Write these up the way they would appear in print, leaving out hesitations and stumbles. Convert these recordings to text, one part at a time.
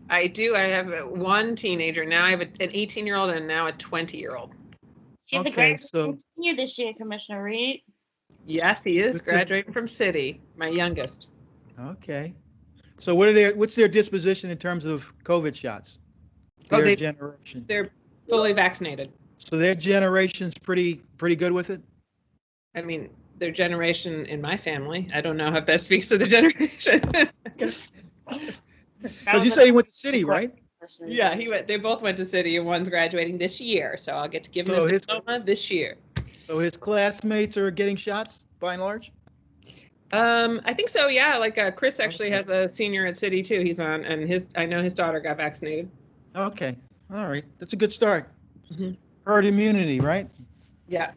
I do. I have one teenager. Now I have an 18-year-old and now a 20-year-old. She's a graduating senior this year, Commissioner Reed. Yes, he is graduating from City, my youngest. Okay. So what's their disposition in terms of COVID shots? Their generation. They're fully vaccinated. So their generation's pretty good with it? I mean, their generation in my family. I don't know if that speaks to the generation. Because you say he went to City, right? Yeah, they both went to City, and one's graduating this year, so I'll get to give him his diploma this year. So his classmates are getting shots by and large? I think so, yeah. Like Chris actually has a senior at City too. He's on, and I know his daughter got vaccinated. Okay, all right, that's a good start. Herd immunity, right? Yeah.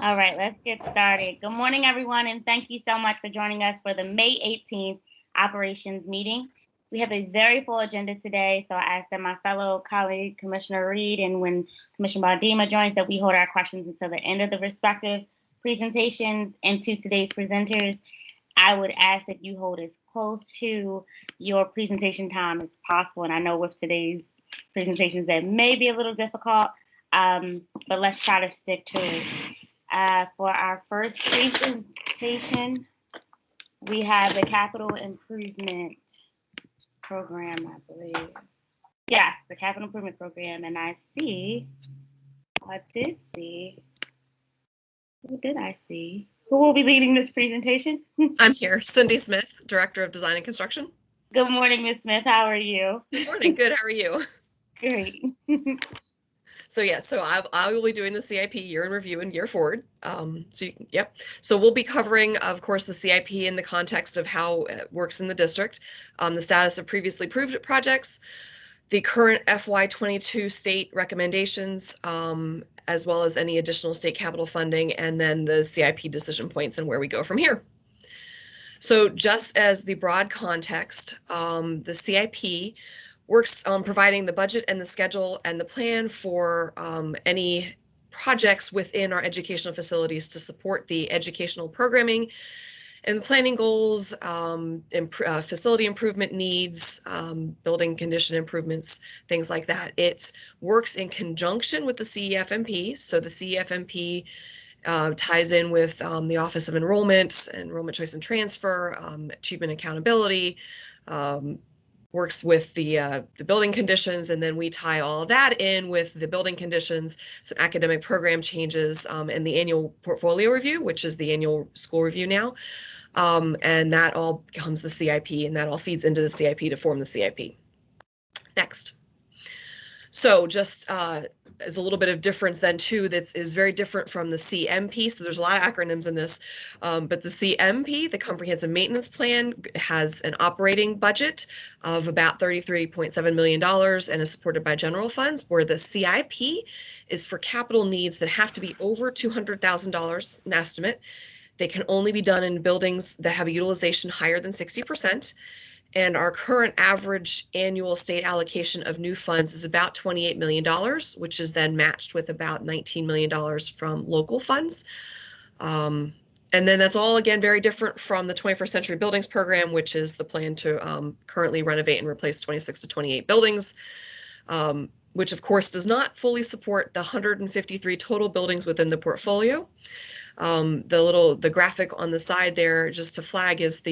All right, let's get started. Good morning, everyone, and thank you so much for joining us for the May 18th operations meeting. We have a very full agenda today, so I ask that my fellow colleague, Commissioner Reed, and when Commissioner Baldima joins, that we hold our questions until the end of the respective presentations. And to today's presenters, I would ask that you hold as close to your presentation time as possible. And I know with today's presentations that may be a little difficult, but let's try to stick to it. For our first presentation, we have the Capital Improvement Program, I believe. Yeah, the Capital Improvement Program, and I did see. Who will be leading this presentation? I'm here, Cindy Smith, Director of Design and Construction. Good morning, Ms. Smith. How are you? Good morning. Good. How are you? Great. So I will be doing the CIP year in review and year forward. So we'll be covering, of course, the CIP in the context of how it works in the district, the status of previously approved projects, the current FY2022 state recommendations, as well as any additional state capital funding, and then the CIP decision points and where we go from here. So just as the broad context, the CIP works on providing the budget and the schedule and the plan for any projects within our educational facilities to support the educational programming and the planning goals, facility improvement needs, building condition improvements, things like that. It works in conjunction with the CEFMP. So the CEFMP ties in with the Office of Enrollment, Enrollment Choice and Transfer, Achievement Accountability, works with the building conditions, and then we tie all that in with the building conditions, some academic program changes, and the annual portfolio review, which is the annual school review now. And that all becomes the CIP, and that all feeds into the CIP to form the CIP. Next. So just as a little bit of difference then too, that is very different from the CMP. So there's a lot of acronyms in this, but the CMP, the Comprehensive Maintenance Plan, has an operating budget of about $33.7 million and is supported by general funds, where the CIP is for capital needs that have to be over $200,000 an estimate. They can only be done in buildings that have a utilization higher than 60%. And our current average annual state allocation of new funds is about $28 million, which is then matched with about $19 million from local funds. And then that's all, again, very different from the 21st Century Buildings Program, which is the plan to currently renovate and replace 26 to 28 buildings, which of course does not fully support the 153 total buildings within the portfolio. The graphic on the side there, just to flag, is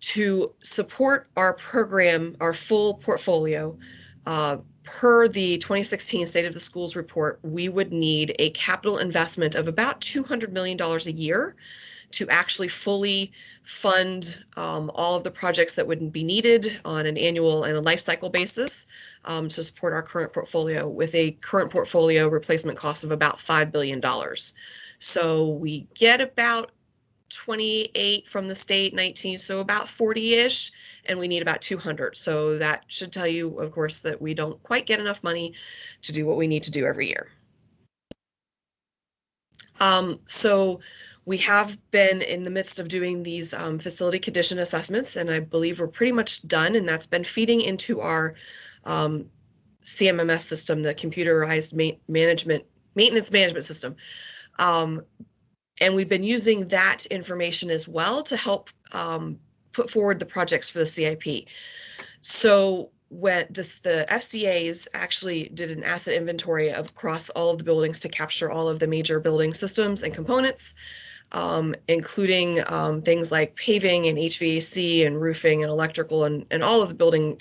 to support our program, our full portfolio, per the 2016 State of the Schools report, we would need a capital investment of about $200 million a year to actually fully fund all of the projects that would be needed on an annual and a life cycle basis to support our current portfolio, with a current portfolio replacement cost of about $5 billion. So we get about 28 from the state, 19, so about 40-ish, and we need about 200. So that should tell you, of course, that we don't quite get enough money to do what we need to do every year. So we have been in the midst of doing these facility condition assessments, and I believe we're pretty much done, and that's been feeding into our CMMS system, the computerized maintenance management system. And we've been using that information as well to help put forward the projects for the CIP. So when the FCAs actually did an asset inventory across all of the buildings to capture all of the major building systems and components, including things like paving and HVAC and roofing and electrical and all of the building,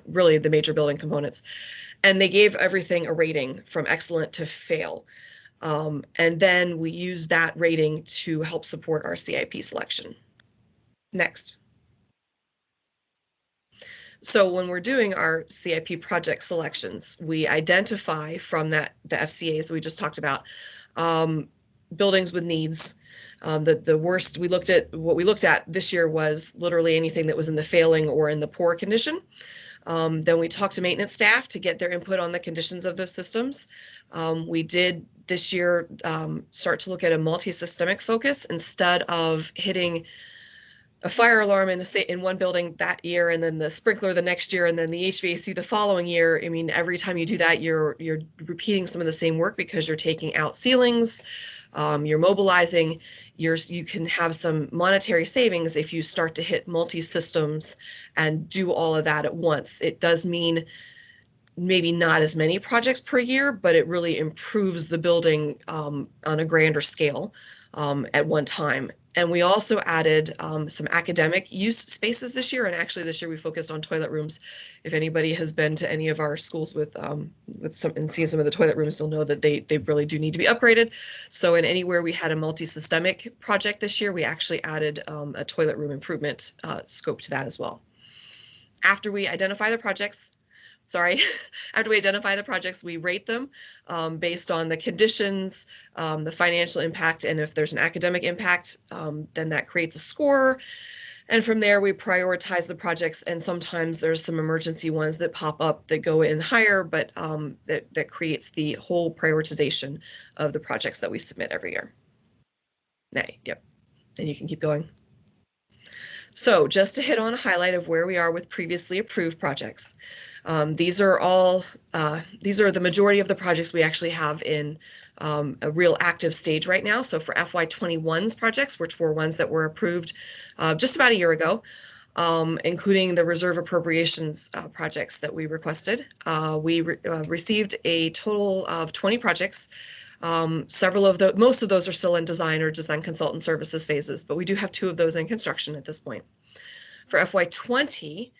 really the major building components. And they gave everything a rating from excellent to fail. And then we used that rating to help support our CIP selection. Next. So when we're doing our CIP project selections, we identify from the FCAs we just talked about, buildings with needs. The worst what we looked at this year was literally anything that was in the failing or in the poor condition. Then we talked to maintenance staff to get their input on the conditions of those systems. We did this year start to look at a multi-systemic focus instead of hitting a fire alarm in one building that year, and then the sprinkler the next year, and then the HVAC the following year. I mean, every time you do that, you're repeating some of the same work because you're taking out ceilings, you're mobilizing. You can have some monetary savings if you start to hit multi-systems and do all of that at once. It does mean maybe not as many projects per year, but it really improves the building on a grander scale at one time. And we also added some academic use spaces this year. And actually this year we focused on toilet rooms. If anybody has been to any of our schools with some and seen some of the toilet rooms, you'll know that they really do need to be upgraded. So in anywhere we had a multi-systemic project this year, we actually added a toilet room improvement scope to that as well. After we identify the projects, we rate them based on the conditions, the financial impact, and if there's an academic impact, then that creates a score. And from there, we prioritize the projects, and sometimes there's some emergency ones that pop up that go in higher, but that creates the whole prioritization of the projects that we submit every year. Yep, and you can keep going. So just to hit on a highlight of where we are with previously approved projects. These are the majority of the projects we actually have in a real active stage right now. So for FY21's projects, which were ones that were approved just about a year ago, including the reserve appropriations projects that we requested, we received a total of 20 projects. Most of those are still in design or design consultant services phases, but we do have 2 of those in construction at this point. For FY20,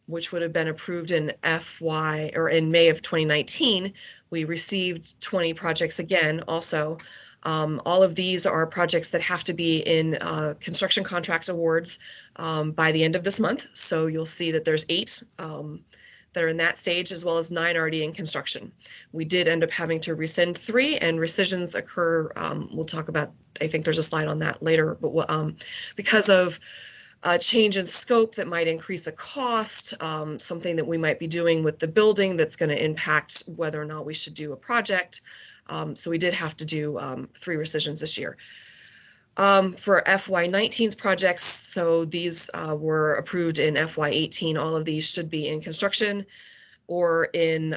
which would have been approved in May of 2019, we received 20 projects again also. All of these are projects that have to be in construction contract awards by the end of this month. So you'll see that there's 8 that are in that stage, as well as 9 already in construction. We did end up having to rescind 3, and rescissions occur, we'll talk about, I think there's a slide on that later, but because of a change in scope that might increase a cost, something that we might be doing with the building that's going to impact whether or not we should do a project. So we did have to do 3 rescissions this year. For FY19's projects, so these were approved in FY18. All of these should be in construction or in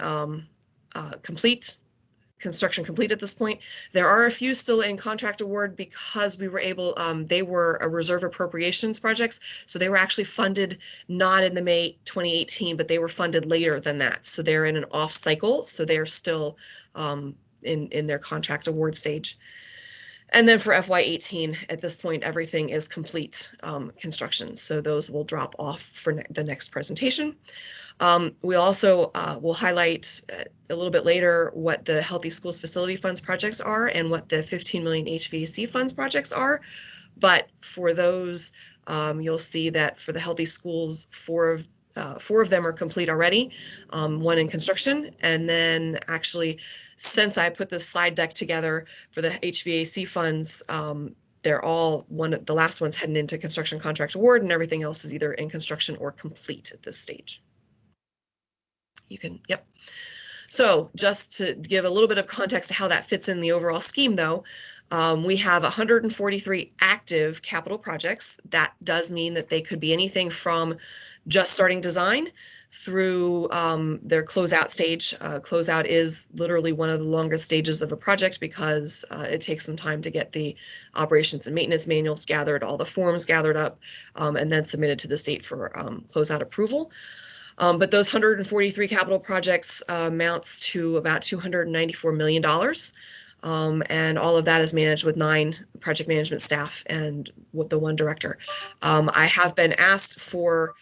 construction complete at this point. There are a few still in contract award because we were able, they were a reserve appropriations projects. So they were actually funded not in the May 2018, but they were funded later than that. So they're in an off cycle. So they're still in their contract award stage. And then for FY18, at this point, everything is complete construction. So those will drop off for the next presentation. We also will highlight a little bit later what the Healthy Schools Facility Funds projects are and what the 15 million HVAC funds projects are. But for those, you'll see that for the Healthy Schools, 4 of them are complete already, 1 in construction, and then actually, since I put this slide deck together for the HVAC funds, they're all the last one's heading into construction contract award, and everything else is either in construction or complete at this stage. Yep. So just to give a little bit of context to how that fits in the overall scheme though, we have 143 active capital projects. That does mean that they could be anything from just starting design through their closeout stage. Closeout is literally one of the longest stages of a project because it takes some time to get the operations and maintenance manuals gathered, all the forms gathered up, and then submitted to the state for closeout approval. But those 143 capital projects amounts to about $294 million. And all of that is managed with 9 project management staff and with the 1 director. I have been asked for,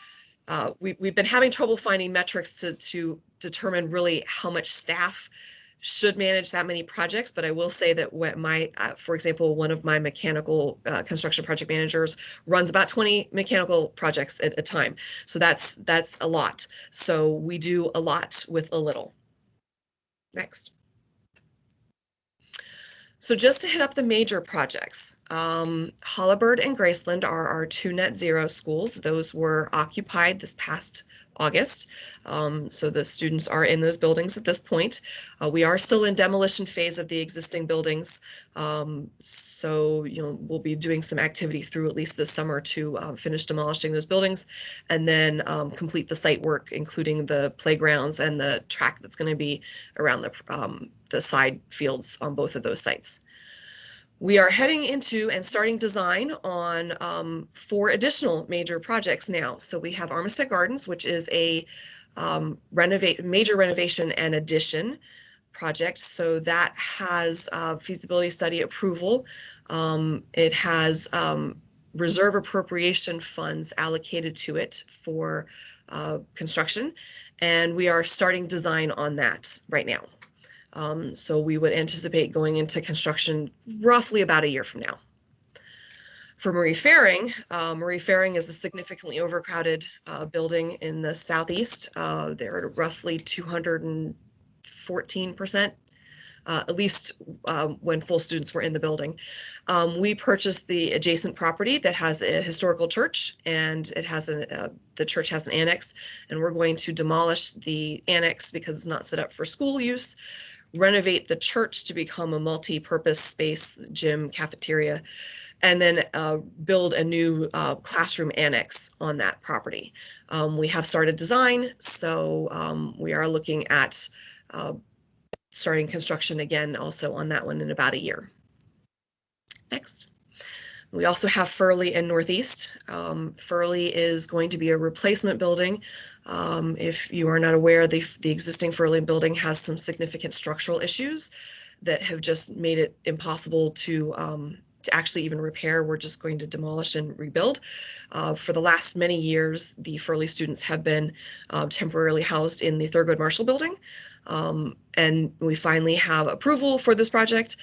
we've been having trouble finding metrics to determine really how much staff should manage that many projects, but I will say that what for example, one of my mechanical construction project managers runs about 20 mechanical projects at a time. So that's a lot. So we do a lot with a little. Next. So just to hit up the major projects, Hollibird and Graceland are our 2 net zero schools. Those were occupied this past August. So the students are in those buildings at this point. We are still in demolition phase of the existing buildings. So, we'll be doing some activity through at least this summer to finish demolishing those buildings and then complete the site work, including the playgrounds and the track that's going to be around the side fields on both of those sites. We are heading into and starting design on 4 additional major projects now. So we have Armistead Gardens, which is a major renovation and addition project. So that has feasibility study approval. It has reserve appropriation funds allocated to it for construction, and we are starting design on that right now. So we would anticipate going into construction roughly about a year from now. For Marie Fairing is a significantly overcrowded building in the southeast. They're at roughly 214%, at least when full students were in the building. We purchased the adjacent property that has a historical church, and it has the church has an annex, and we're going to demolish the annex because it's not set up for school use, renovate the church to become a multi-purpose space, gym, cafeteria, and then build a new classroom annex on that property. We have started design, so we are looking at starting construction again also on that one in about a year. Next. We also have Furley and Northeast. Furley is going to be a replacement building. If you are not aware, the existing Furley building has some significant structural issues that have just made it impossible to actually even repair. We're just going to demolish and rebuild. For the last many years, the Furley students have been temporarily housed in the Thurgood Marshall building. And we finally have approval for this project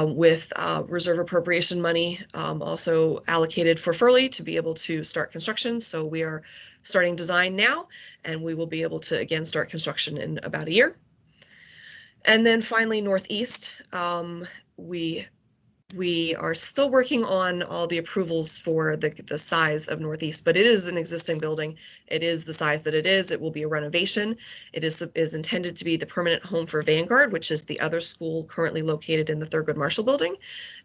with reserve appropriation money also allocated for Furley to be able to start construction. So we are starting design now, and we will be able to again start construction in about a year. And then finally, Northeast, we are still working on all the approvals for the size of Northeast, but it is an existing building. It is the size that it is. It will be a renovation. It is intended to be the permanent home for Vanguard, which is the other school currently located in the Thurgood Marshall building.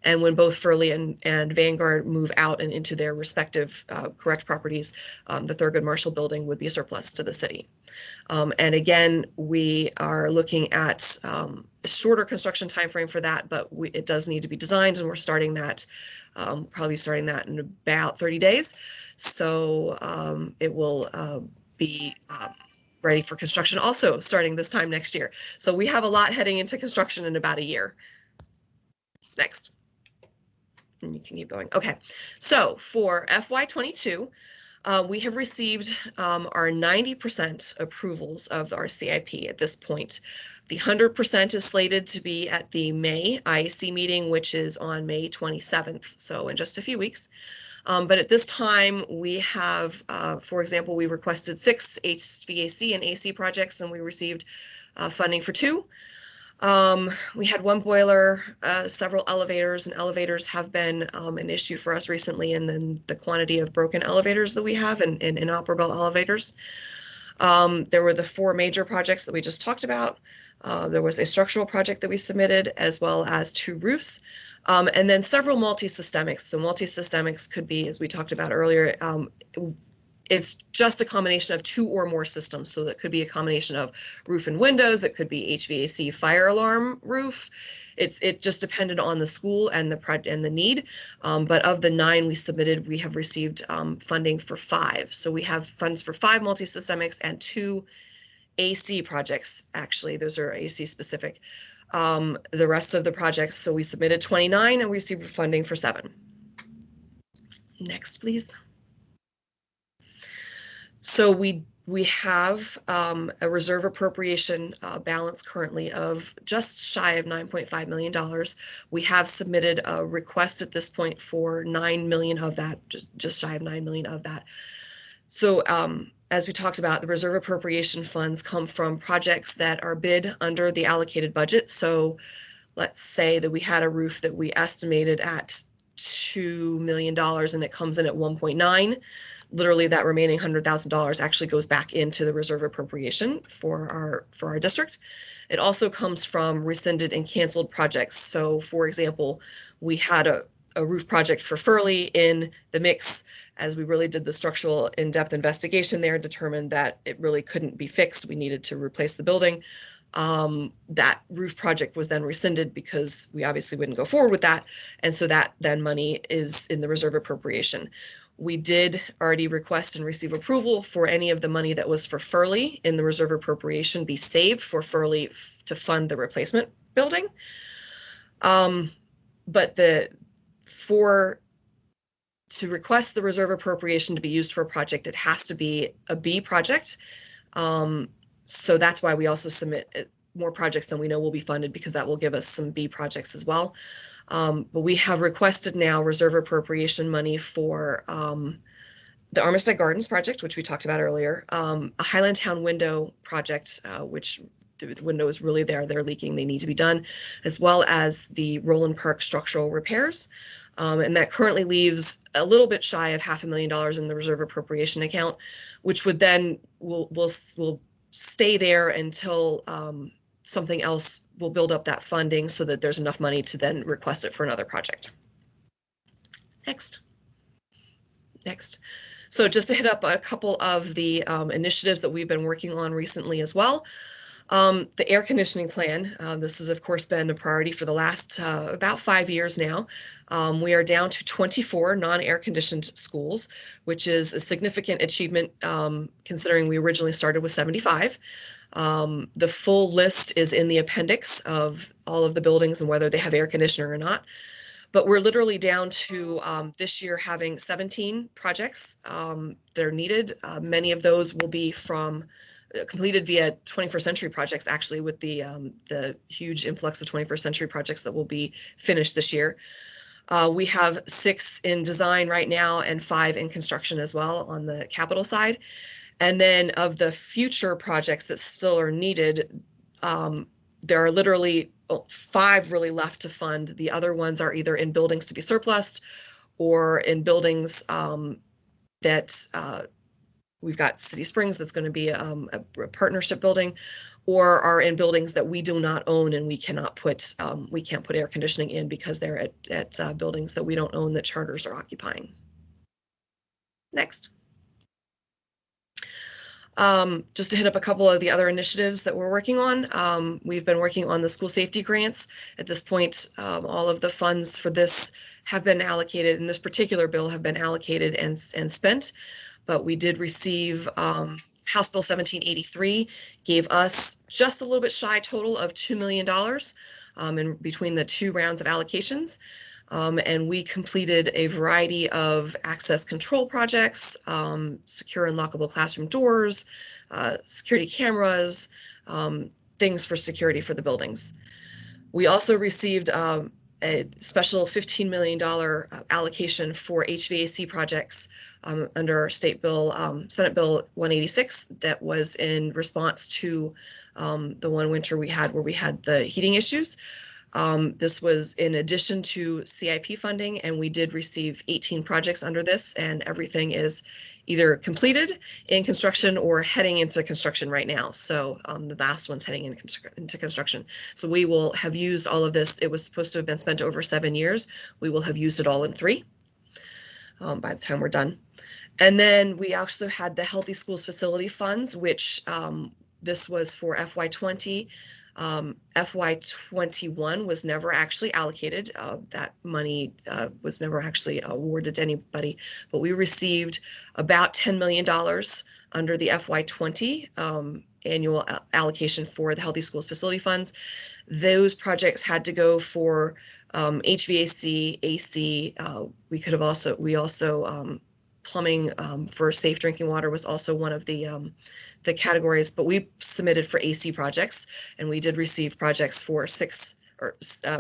And when both Furley and Vanguard move out and into their respective correct properties, the Thurgood Marshall building would be a surplus to the city. And again, we are looking at a shorter construction timeframe for that, but it does need to be designed, and we're starting that, probably starting that in about 30 days. So it will be ready for construction also starting this time next year. So we have a lot heading into construction in about a year. Next. And you can keep going. Okay, so for FY22, we have received our 90% approvals of our CIP at this point. The 100% is slated to be at the May IAC meeting, which is on May 27th, so in just a few weeks. But at this time, we have, for example, we requested 6 HVAC and AC projects, and we received funding for 2. We had 1 boiler, several elevators, and elevators have been an issue for us recently, and then the quantity of broken elevators that we have and inoperable elevators. There were the 4 major projects that we just talked about. There was a structural project that we submitted, as well as 2 roofs, and then several multi-systemics. So multi-systemics could be, as we talked about earlier, it's just a combination of 2 or more systems. So that could be a combination of roof and windows. It could be HVAC, fire alarm, roof. It just depended on the school and the need. But of the 9 we submitted, we have received funding for 5. So we have funds for 5 multisystemics and 2 AC projects. Actually, those are AC specific. The rest of the projects, so we submitted 29 and we received funding for 7. Next, please. So we have a reserve appropriation balance currently of just shy of $9.5 million. We have submitted a request at this point for 9 million of that, just shy of 9 million of that. So as we talked about, the reserve appropriation funds come from projects that are bid under the allocated budget. So let's say that we had a roof that we estimated at $2 million and it comes in at 1.9. Literally that remaining $100,000 actually goes back into the reserve appropriation for our district. It also comes from rescinded and canceled projects. So for example, we had a roof project for Furley in the mix. As we really did the structural in-depth investigation there, determined that it really couldn't be fixed. We needed to replace the building. That roof project was then rescinded because we obviously wouldn't go forward with that. And so that then money is in the reserve appropriation. We did already request and receive approval for any of the money that was for Furley in the reserve appropriation be saved for Furley to fund the replacement building. But to request the reserve appropriation to be used for a project, it has to be a B project. So that's why we also submit more projects than we know will be funded, because that will give us some B projects as well. But we have requested now reserve appropriation money for the Armistead Gardens project, which we talked about earlier, a Highland Town window project, which the window is really there, they're leaking, they need to be done, as well as the Roland Park structural repairs. And that currently leaves a little bit shy of $500,000 in the reserve appropriation account, which would then will stay there until something else will build up that funding so that there's enough money to then request it for another project. Next. So just to hit up a couple of the initiatives that we've been working on recently as well. The air conditioning plan, this has of course been a priority for the last about 5 years now. We are down to 24 non-air conditioned schools, which is a significant achievement considering we originally started with 75. The full list is in the appendix of all of the buildings and whether they have air conditioner or not. But we're literally down to this year having 17 projects that are needed. Many of those will be from completed via 21st century projects, actually, with the huge influx of 21st century projects that will be finished this year. We have 6 in design right now and 5 in construction as well on the capital side. And then of the future projects that still are needed, there are literally 5 really left to fund. The other ones are either in buildings to be surplused or in buildings that we've got City Springs that's going to be a partnership building, or are in buildings that we do not own and we cannot put we can't put air conditioning in because they're at buildings that we don't own that charters are occupying. Next. Just to hit up a couple of the other initiatives that we're working on. We've been working on the school safety grants. At this point, all of the funds for this have been allocated, in this particular bill have been allocated and spent. But we did receive House Bill 1783 gave us just a little bit shy total of $2 million in between the 2 rounds of allocations. And we completed a variety of access control projects, secure and lockable classroom doors, security cameras, things for security for the buildings. We also received a special $15 million allocation for HVAC projects under our state bill, Senate Bill 186, that was in response to the one winter we had where we had the heating issues. This was in addition to CIP funding, and we did receive 18 projects under this, and everything is either completed, in construction, or heading into construction right now. So the last one's heading into construction. So we will have used all of this. It was supposed to have been spent over 7 years. We will have used it all in 3 by the time we're done. And then we also had the Healthy Schools Facility Funds, which this was for FY20. FY21 was never actually allocated. That money was never actually awarded to anybody, but we received about $10 million under the FY20 annual allocation for the Healthy Schools Facility Funds. Those projects had to go for HVAC, AC. We also plumbing for safe drinking water was also one of the categories, but we submitted for AC projects, and we did receive projects for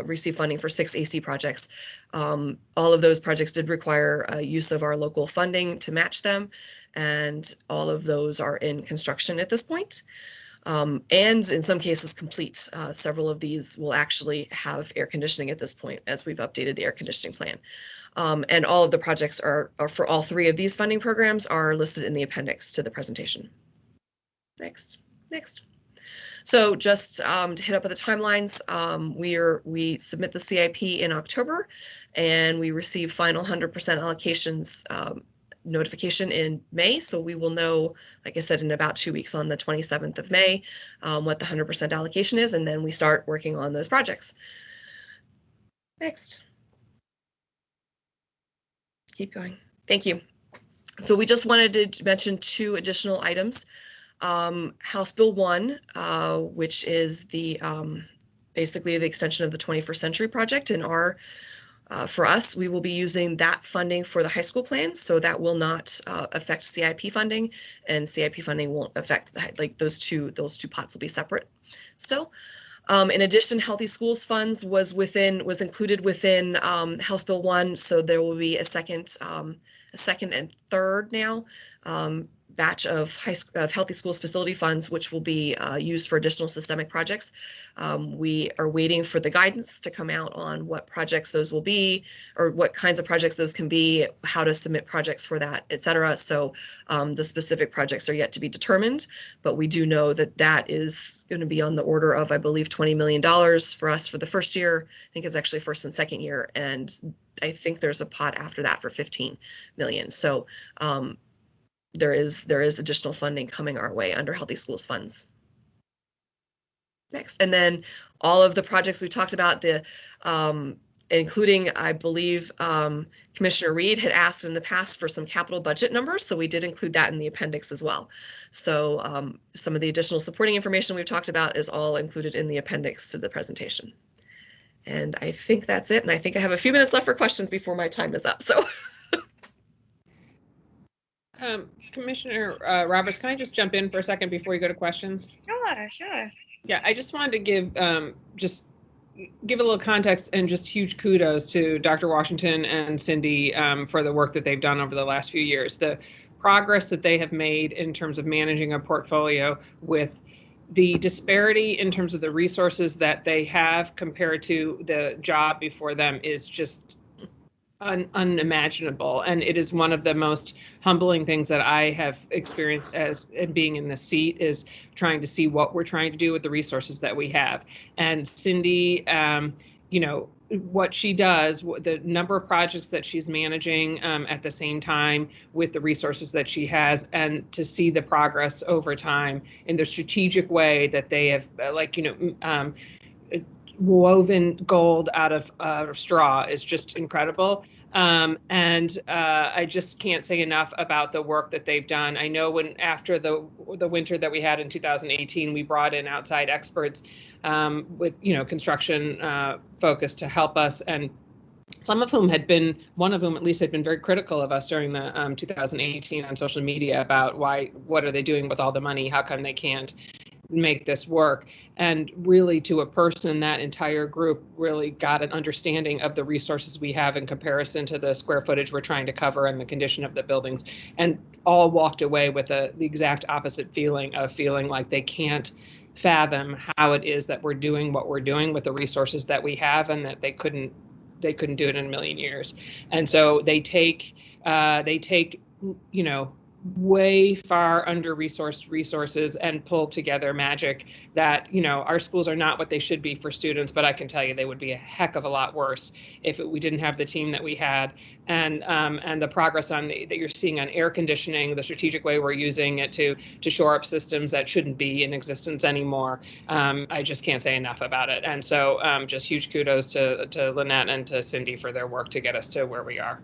receive funding for 6 AC projects. All of those projects did require use of our local funding to match them, and all of those are in construction at this point. And in some cases complete. Several of these will actually have air conditioning at this point, as we've updated the air conditioning plan. And all of the projects are for all 3 of these funding programs are listed in the appendix to the presentation. Next. So just to hit up with the timelines, we submit the CIP in October, and we receive final 100% allocations notification in May. So we will know, like I said, in about 2 weeks on the 27th of May, what the 100% allocation is, and then we start working on those projects. Next. Keep going. Thank you. So we just wanted to mention 2 additional items. House Bill 1, which is the basically the extension of the 21st Century Project. And for us, we will be using that funding for the high school plans, so that will not affect CIP funding, and CIP funding won't affect those two pots will be separate. So. In addition, Healthy Schools Funds was included within House Bill 1, so there will be a second and third now batch of Healthy Schools Facility Funds, which will be used for additional systemic projects. We are waiting for the guidance to come out on what projects those will be, or what kinds of projects those can be, how to submit projects for that, etc. So the specific projects are yet to be determined, but we do know that that is going to be on the order of, I believe, $20 million for us for the first year. I think it's actually first and second year, and I think there's a pot after that for 15 million. So there is additional funding coming our way under Healthy Schools Funds. Next, and then all of the projects we talked about, including, I believe, Commissioner Reed had asked in the past for some capital budget numbers, so we did include that in the appendix as well. So some of the additional supporting information we've talked about is all included in the appendix to the presentation. And I think that's it, and I think I have a few minutes left for questions before my time is up. So. Commissioner Roberts, can I just jump in for a second before you go to questions? Sure. Yeah, I just wanted to give a little context and just huge kudos to Dr. Washington and Cindy for the work that they've done over the last few years. The progress that they have made in terms of managing a portfolio with the disparity in terms of the resources that they have compared to the job before them is just unimaginable, and it is one of the most humbling things that I have experienced as being in the seat, is trying to see what we're trying to do with the resources that we have. And Cindy, you know, what she does, the number of projects that she's managing at the same time with the resources that she has, and to see the progress over time in the strategic way that they have, woven gold out of straw is just incredible. And I just can't say enough about the work that they've done. I know when after the winter that we had in 2018, we brought in outside experts with construction focus to help us, and some of whom one of whom at least had been very critical of us during the 2018 on social media about what are they doing with all the money? How come they can't make this work? And really, to a person, that entire group really got an understanding of the resources we have in comparison to the square footage we're trying to cover and the condition of the buildings, and all walked away with the exact opposite feeling like they can't fathom how it is that we're doing what we're doing with the resources that we have, and that they couldn't do it in a million years. And so they take way far under resourced resources and pull together magic that, our schools are not what they should be for students, but I can tell you they would be a heck of a lot worse if we didn't have the team that we had, and the progress that you're seeing on air conditioning, the strategic way we're using it to shore up systems that shouldn't be in existence anymore. I just can't say enough about it. And so just huge kudos to Lynette and to Cindy for their work to get us to where we are.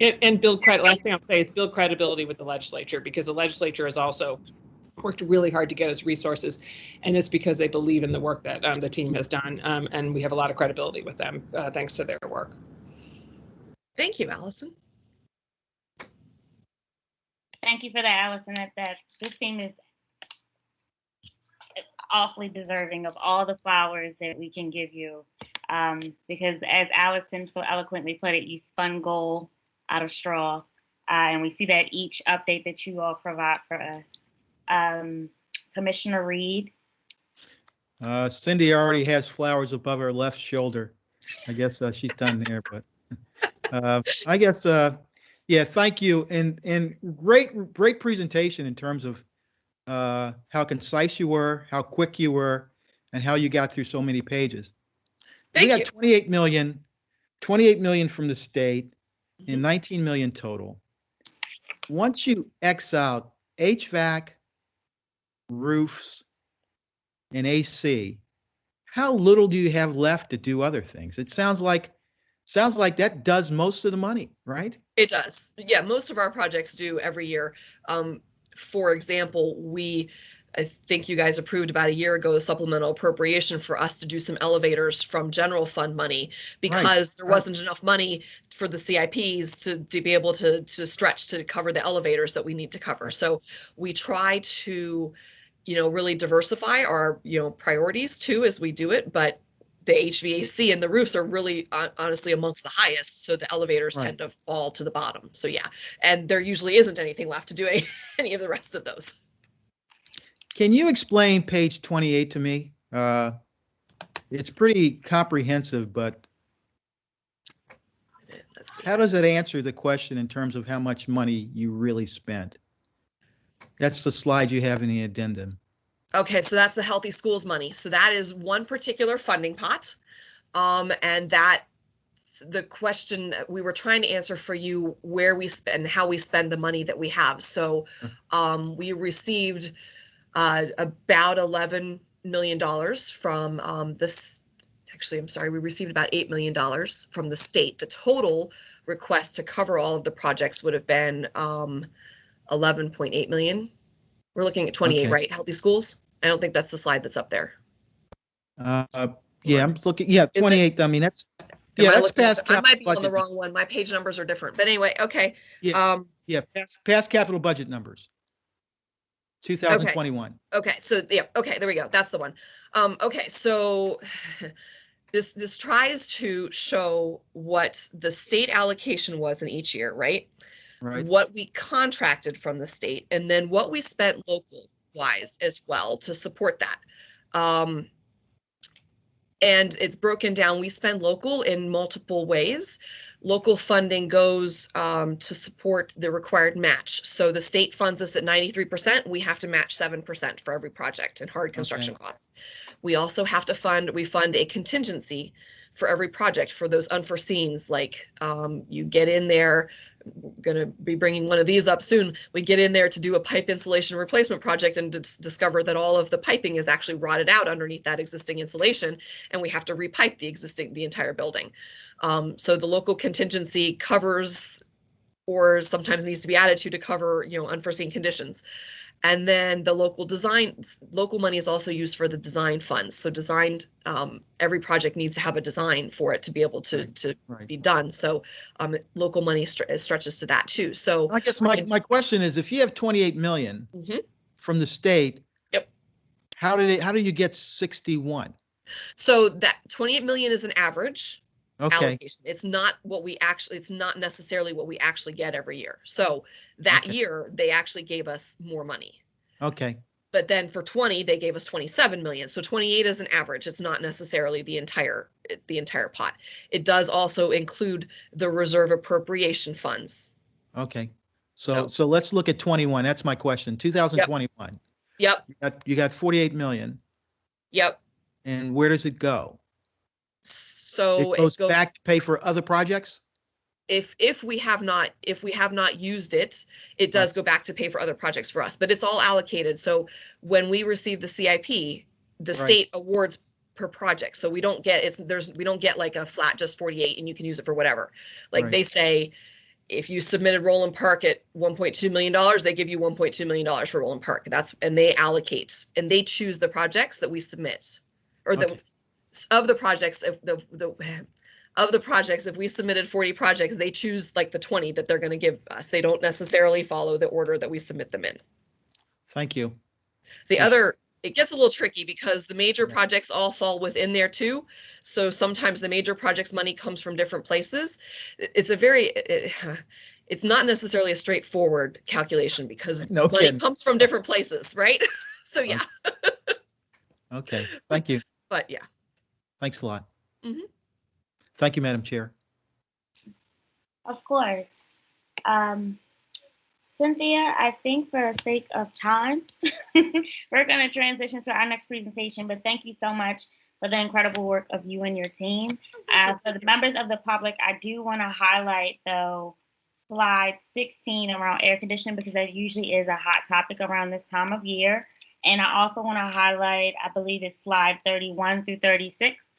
And build credit. Last thing I'll say is build credibility with the legislature, because the legislature has also worked really hard to get us resources, and it's because they believe in the work that the team has done, and we have a lot of credibility with them thanks to their work. Thank you, Allison. Thank you for that, Allison. That this team is awfully deserving of all the flowers that we can give you, because as Allison so eloquently put it, you spun gold out of straw, and we see that each update that you all provide for us. Commissioner Reed. Cindy already has flowers above her left shoulder. I guess she's done there, but I guess, yeah, thank you. And great presentation in terms of how concise you were, how quick you were, and how you got through so many pages. Thank we you. got 28 million from the state and 19 million total. Once you X out HVAC, roofs, and AC, how little do you have left to do other things? It sounds like that does most of the money, right? It does. Yeah, most of our projects do every year. For example, I think you guys approved about a year ago a supplemental appropriation for us to do some elevators from general fund money, because there wasn't enough money for the CIPs to be able to stretch to cover the elevators that we need to cover. So we try to, really diversify our, priorities too as we do it, but the HVAC and the roofs are really honestly amongst the highest. So the elevators tend to fall to the bottom. So yeah, and there usually isn't anything left to do any of the rest of those. Can you explain page 28 to me? It's pretty comprehensive, but how does it answer the question in terms of how much money you really spent? That's the slide you have in the addendum. Okay, so that's the Healthy Schools money. So that is one particular funding pot. And that's the question that we were trying to answer for you, where we spend, how we spend the money that we have. So we received about $11 million from this. Actually, I'm sorry, we received about $8 million from the state. The total request to cover all of the projects would have been 11.8 million. We're looking at 28, right? Healthy Schools. I don't think that's the slide that's up there. Yeah, I'm looking. Yeah, 28. I mean, that's that's past. I might be on the wrong one. My page numbers are different. But anyway, okay. Yeah, past capital budget numbers. 2021. Okay, so yeah, okay, there we go. That's the one. Okay, so this tries to show what the state allocation was in each year, right? Right. What we contracted from the state, and then what we spent local wise as well to support that. And it's broken down. We spend local in multiple ways. Local funding goes to support the required match. So the state funds us at 93%. We have to match 7% for every project and hard construction costs. We also have to fund a contingency for every project for those unforeseens, like you get in there, I'm going to be bringing one of these up soon. We get in there to do a pipe insulation replacement project and discover that all of the piping is actually rotted out underneath that existing insulation, and we have to repipe the entire building. So the local contingency covers, or sometimes needs to be added to cover, unforeseen conditions. And then the local money is also used for the design funds. So every project needs to have a design for it to be able to be done. So local money stretches to that too. So I guess my question is, if you have 28 million from the state, how do you get 61? So that 28 million is an average. Okay. Allocation. It's not necessarily what we actually get every year. So that year they actually gave us more money. Okay. But then for 20, they gave us 27 million. So 28 is an average. It's not necessarily the entire pot. It does also include the reserve appropriation funds. Okay. So let's look at 21. That's my question. 2021. Yep. You got 48 million. Yep. And where does it go? So it goes back to pay for other projects? If we have not used it, it does go back to pay for other projects for us, but it's all allocated. So when we receive the CIP, the state awards per project. So we don't get we don't get like a flat just 48 and you can use it for whatever. Like they say, if you submitted Roland Park at $1.2 million, they give you $1.2 million for Roland Park. And they allocate and they choose the projects that we submit, or of the projects, if if we submitted 40 projects, they choose like the 20 that they're going to give us. They don't necessarily follow the order that we submit them in. Thank you. It gets a little tricky because the major projects all fall within there too. So sometimes the major projects money comes from different places. It's not necessarily a straightforward calculation because money comes from different places, right? So yeah. Okay, thank you. But yeah. Thanks a lot. Thank you, Madam Chair. Of course. Cynthia, I think for the sake of time, we're going to transition to our next presentation, but thank you so much for the incredible work of you and your team. For the members of the public, I do want to highlight, though, slide 16 around air conditioning, because that usually is a hot topic around this time of year. And I also want to highlight, I believe it's slide 31 through 36,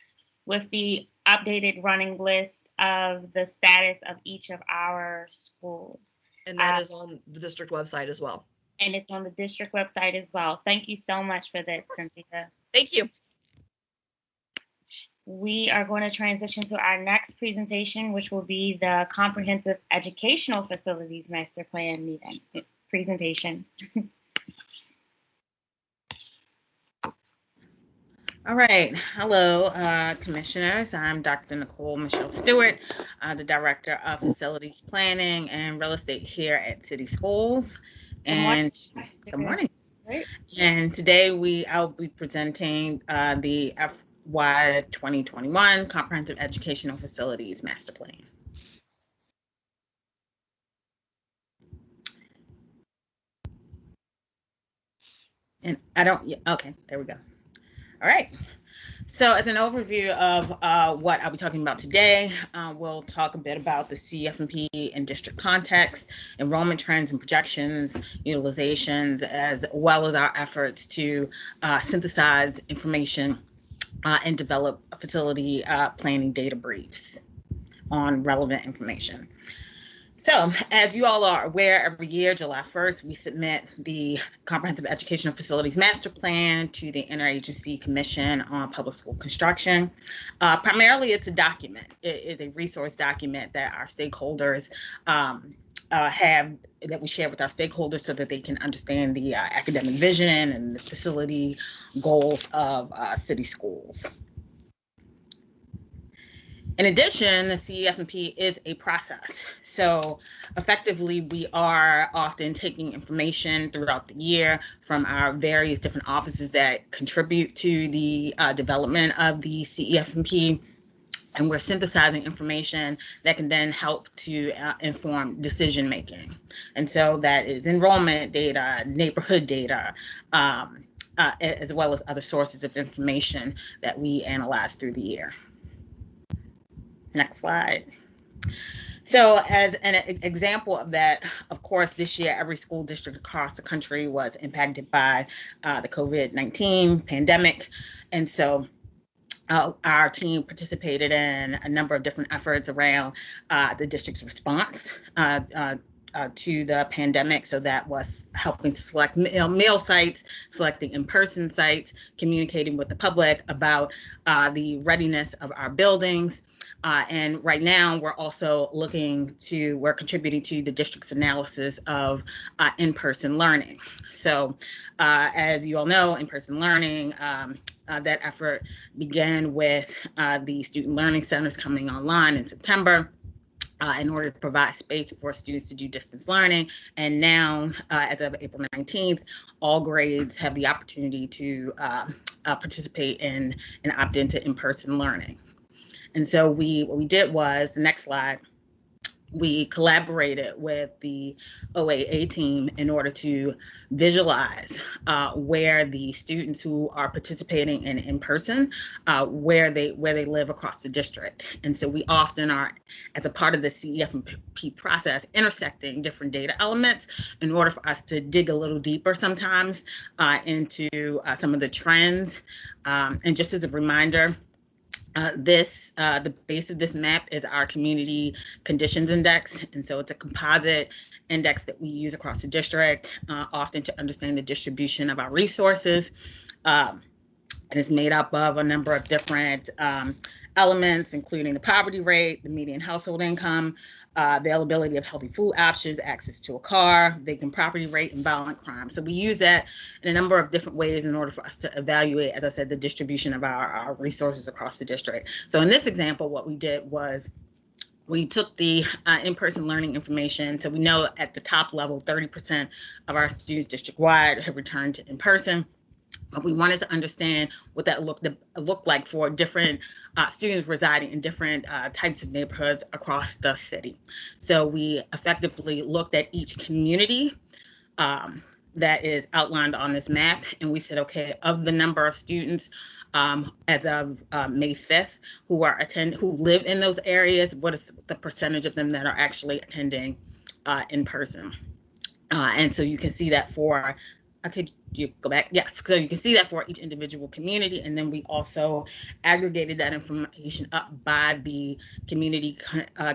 with the updated running list of the status of each of our schools. And that is on the district website as well. And it's on the district website as well. Thank you so much for this, Cynthia. Thank you. We are going to transition to our next presentation, which will be the Comprehensive Educational Facilities Master Plan presentation. All right. Hello, commissioners. I'm Dr. Nicole Michelle Stewart, the Director of Facilities Planning and Real Estate here at City Schools. And good morning. Great. And today I'll be presenting the FY2021 Comprehensive Educational Facilities Master Plan. And okay, there we go. All right. So as an overview of what I'll be talking about today, we'll talk a bit about the CEFMP and district context, enrollment trends and projections, utilizations, as well as our efforts to synthesize information and develop facility planning data briefs on relevant information. So, as you all are aware, every year, July 1st, we submit the Comprehensive Educational Facilities Master Plan to the Interagency Commission on Public School Construction. Primarily, it's a document. It is a resource document that our stakeholders that we share with our stakeholders so that they can understand the academic vision and the facility goals of city schools. In addition, the CEFMP is a process. So effectively, we are often taking information throughout the year from our various different offices that contribute to the development of the CEFMP. And we're synthesizing information that can then help to inform decision making. And so that is enrollment data, neighborhood data, as well as other sources of information that we analyze through the year. Next slide. So as an example of that, of course, this year, every school district across the country was impacted by the COVID-19 pandemic. And so our team participated in a number of different efforts around the district's response to the pandemic. So that was helping to select mail sites, selecting in-person sites, communicating with the public about the readiness of our buildings. And right now, we're also we're contributing to the district's analysis of in-person learning. So as you all know, in-person learning, that effort began with the student learning centers coming online in September in order to provide space for students to do distance learning. And now, as of April 19th, all grades have the opportunity to participate in and opt into in-person learning. And so what we did was, the next slide, we collaborated with the OAA team in order to visualize where the students who are participating in person, where they live across the district. And so we often are, as a part of the CEFMP process, intersecting different data elements in order for us to dig a little deeper sometimes into some of the trends. And just as a reminder, the base of this map is our community conditions index. And so it's a composite index that we use across the district, often to understand the distribution of our resources. And it's made up of a number of different elements, including the poverty rate, the median household income, availability of healthy food options, access to a car, vacant property rate, and violent crime. So we use that in a number of different ways in order for us to evaluate, as I said, the distribution of our resources across the district. So in this example, what we did was we took the in-person learning information. So we know at the top level, 30% of our students district-wide have returned to in-person. But we wanted to understand what that looked like for different students residing in different types of neighborhoods across the city. So we effectively looked at each community that is outlined on this map, and we said, okay, of the number of students as of May 5th who live in those areas, what is the percentage of them that are actually attending in person? And so you can see that for, could you go back? Yes, so you can see that for each individual community. And then we also aggregated that information up by the community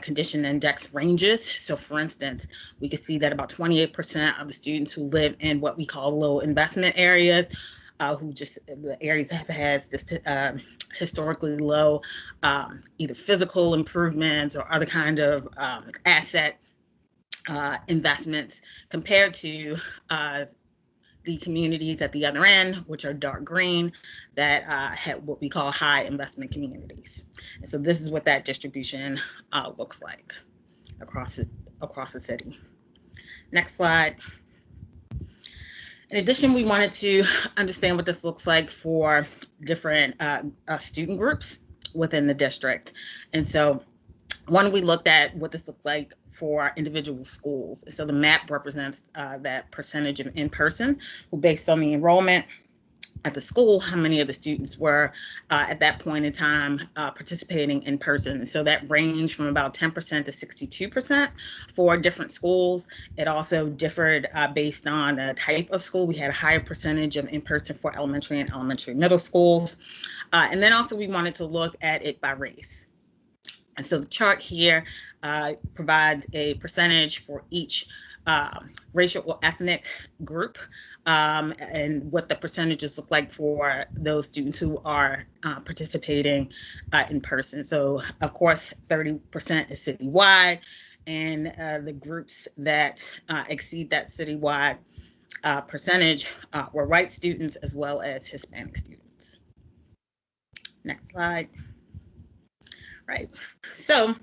condition index ranges. So for instance, we could see that about 28% of the students who live in what we call low investment areas, the areas have had this historically low either physical improvements or other kind of asset investments, compared to the communities at the other end, which are dark green, that had what we call high investment communities. And so this is what that distribution looks like across the city. Next slide. In addition, we wanted to understand what this looks like for different student groups within the district. And so one, we looked at what this looked like for individual schools. So the map represents that percentage of in-person, who based on the enrollment at the school, how many of the students were at that point in time participating in person. So that ranged from about 10% to 62% for different schools. It also differed based on the type of school. We had a higher percentage of in-person for elementary and elementary middle schools. And then also we wanted to look at it by race. And so the chart here provides a percentage for each racial or ethnic group, and what the percentages look like for those students who are participating in person. So of course, 30% is citywide, and the groups that exceed that citywide percentage were white students as well as Hispanic students. Next slide. Right, so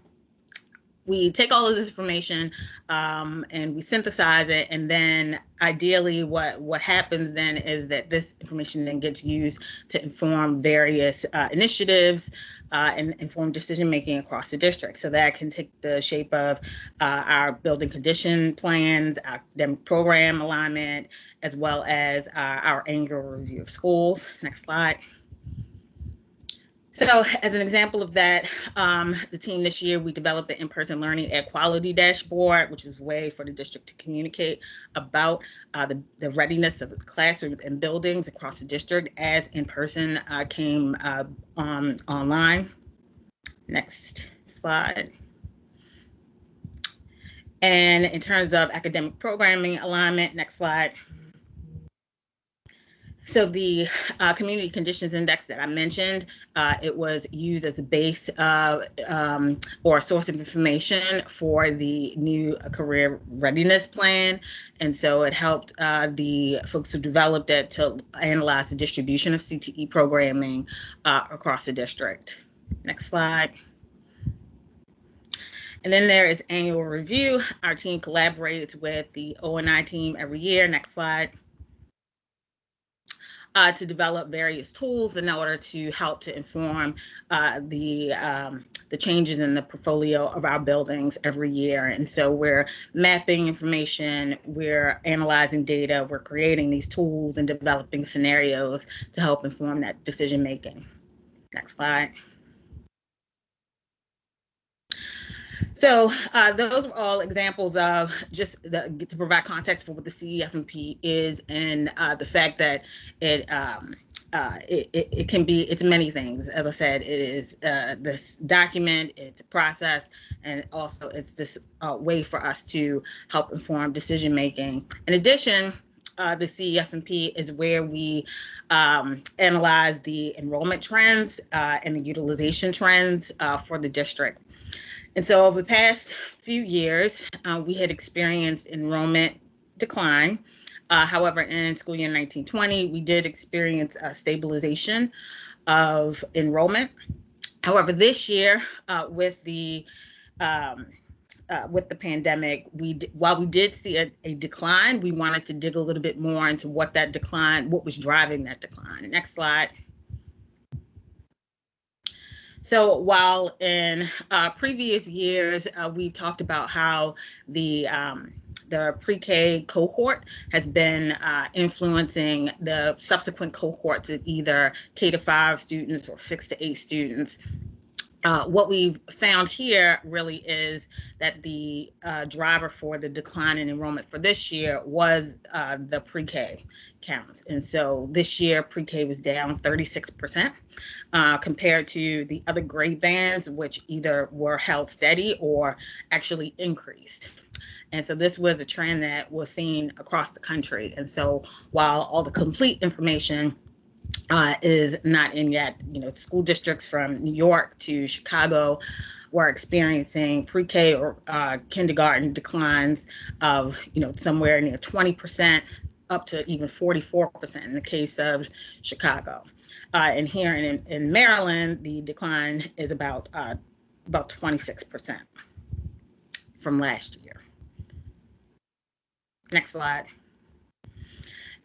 we take all of this information and we synthesize it, and then ideally what happens then is that this information then gets used to inform various initiatives and inform decision making across the district. So that can take the shape of our building condition plans, our academic program alignment, as well as our annual review of schools. Next slide. So as an example of that, the team this year, we developed the in-person learning ed quality dashboard, which was a way for the district to communicate about the readiness of the classrooms and buildings across the district as in-person came online. Next slide. And in terms of academic programming alignment, next slide. So the community conditions index that I mentioned, it was used as a base or a source of information for the new career readiness plan. And so it helped the folks who developed it to analyze the distribution of CTE programming across the district. Next slide. And then there is annual review. Our team collaborates with the O&I team every year. Next slide. to develop various tools in order to help to inform the changes in the portfolio of our buildings every year. And so we're mapping information, we're analyzing data, we're creating these tools and developing scenarios to help inform that decision making. Next slide. So those are all examples of just to provide context for what the CEFMP is, and the fact that it can be, it's many things. As I said, it is this document, it's a process, and also it's this way for us to help inform decision making. In addition, the CEFMP is where we analyze the enrollment trends and the utilization trends for the district. And so over the past few years, we had experienced enrollment decline. However, in school year 1920, we did experience a stabilization of enrollment. However, this year, with the pandemic, while we did see a decline, we wanted to dig a little bit more into what was driving that decline. Next slide. So while in previous years, we've talked about how the pre-K cohort has been influencing the subsequent cohorts of either K-5 students or 6 to 8 students. What we've found here really is that the driver for the decline in enrollment for this year was the pre-K counts. And so this year, pre-K was down 36% compared to the other grade bands, which either were held steady or actually increased. And so this was a trend that was seen across the country. And so while all the complete information is not in yet, school districts from New York to Chicago were experiencing pre-K or kindergarten declines of, somewhere near 20% up to even 44% in the case of Chicago. And here in Maryland, the decline is about 26% from last year. Next slide.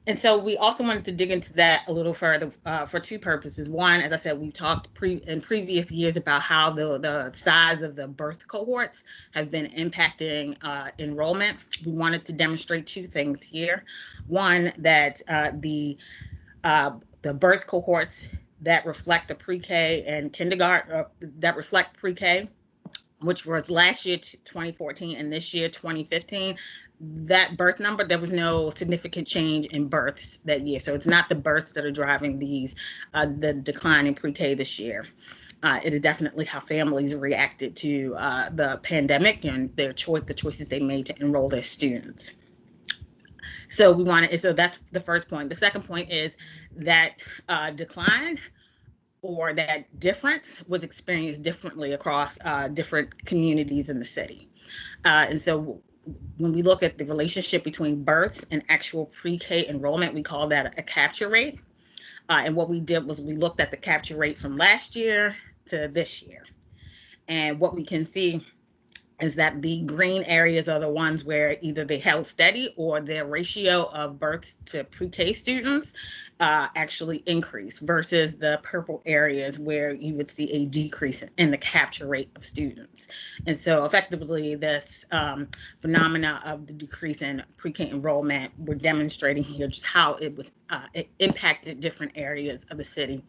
And so we also wanted to dig into that a little further for two purposes. One, as I said, we talked in previous years about how the size of the birth cohorts have been impacting enrollment. We wanted to demonstrate two things here. One, that the birth cohorts that reflect the pre-K and kindergarten, that reflect pre-K, which was last year 2014 and this year 2015, that birth number, there was no significant change in births that year. So it's not the births that are driving these the decline in pre-K this year. It is definitely how families reacted to the pandemic and the choices they made to enroll their students. So that's the first point. The second point is that decline or that difference was experienced differently across different communities in the city. And so when we look at the relationship between births and actual pre-K enrollment, we call that a capture rate. And what we did was we looked at the capture rate from last year to this year. And what we can see is that the green areas are the ones where either they held steady or their ratio of births to pre-K students actually increased, versus the purple areas where you would see a decrease in the capture rate of students. And so effectively this phenomena of the decrease in pre-K enrollment, we're demonstrating here just how it impacted different areas of the city.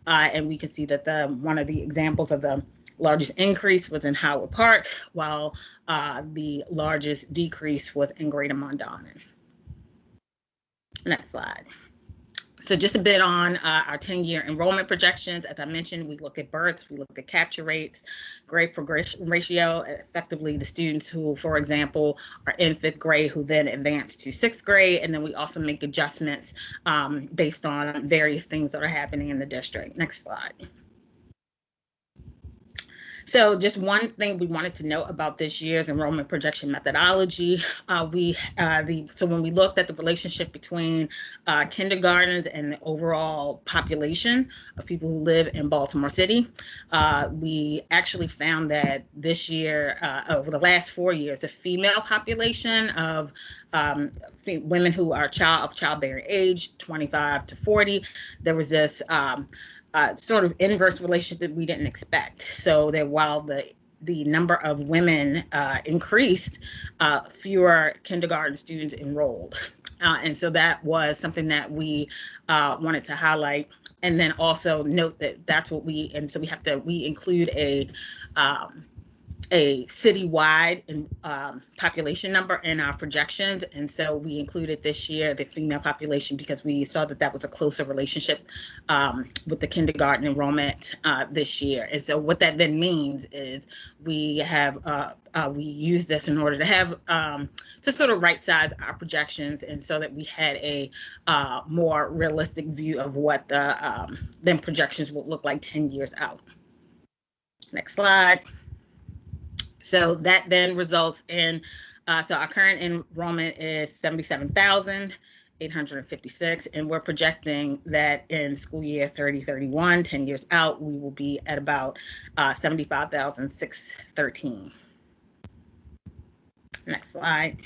And we can see that one of the examples of the largest increase was in Howard Park, while the largest decrease was in Greater Mondawmin. Next slide. So just a bit on our 10-year enrollment projections. As I mentioned, we look at births, we look at capture rates, grade progression ratio, effectively the students who, for example, are in 5th grade who then advance to 6th grade. And then we also make adjustments based on various things that are happening in the district. Next slide. So just one thing we wanted to note about this year's enrollment projection methodology, so when we looked at the relationship between kindergartens and the overall population of people who live in Baltimore City, we actually found that this year, over the last 4 years, the female population of women who are of childbearing age, 25 to 40, there was this sort of inverse relationship that we didn't expect. So that while the number of women increased, fewer kindergarten students enrolled. And so that was something that we wanted to highlight. And then also note that that's what we include a citywide population number in our projections. And so we included this year the female population because we saw that that was a closer relationship with the kindergarten enrollment this year. And so what that then means is we use this in order to have to sort of right size our projections, and so that we had a more realistic view of what the then projections would look like 10 years out. Next slide. So that then results in, so our current enrollment is 77,856, and we're projecting that in school year 30-31, 10 years out, we will be at about 75,613. Next slide.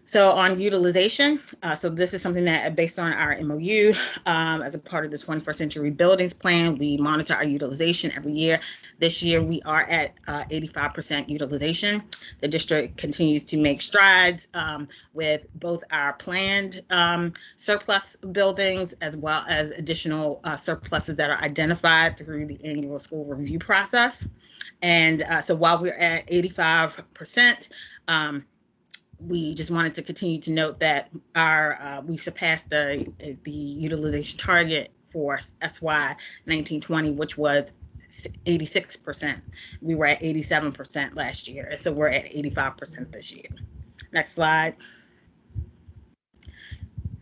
So on utilization, so this is something that based on our MOU, as a part of the 21st Century Buildings Plan, we monitor our utilization every year. This year we are at 85% utilization. The district continues to make strides with both our planned surplus buildings as well as additional surpluses that are identified through the annual school review process. And so while we're at 85%, we just wanted to continue to note that we surpassed the utilization target for SY2021, which was 86%. We were at 87% last year, and so we're at 85% this year. Next slide.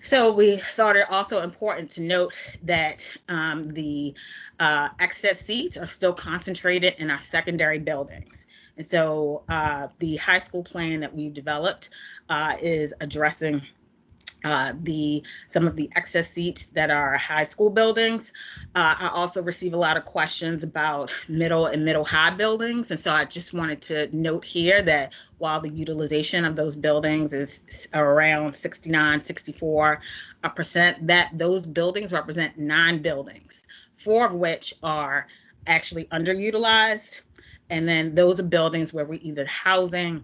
So we thought it also important to note that the excess seats are still concentrated in our secondary buildings. And so the high school plan that we've developed is addressing some of the excess seats that are high school buildings. I also receive a lot of questions about middle and middle high buildings. And so I just wanted to note here that while the utilization of those buildings is around 69-64%, that those buildings represent 9 buildings, 4 of which are actually underutilized. And then those are buildings where we're either housing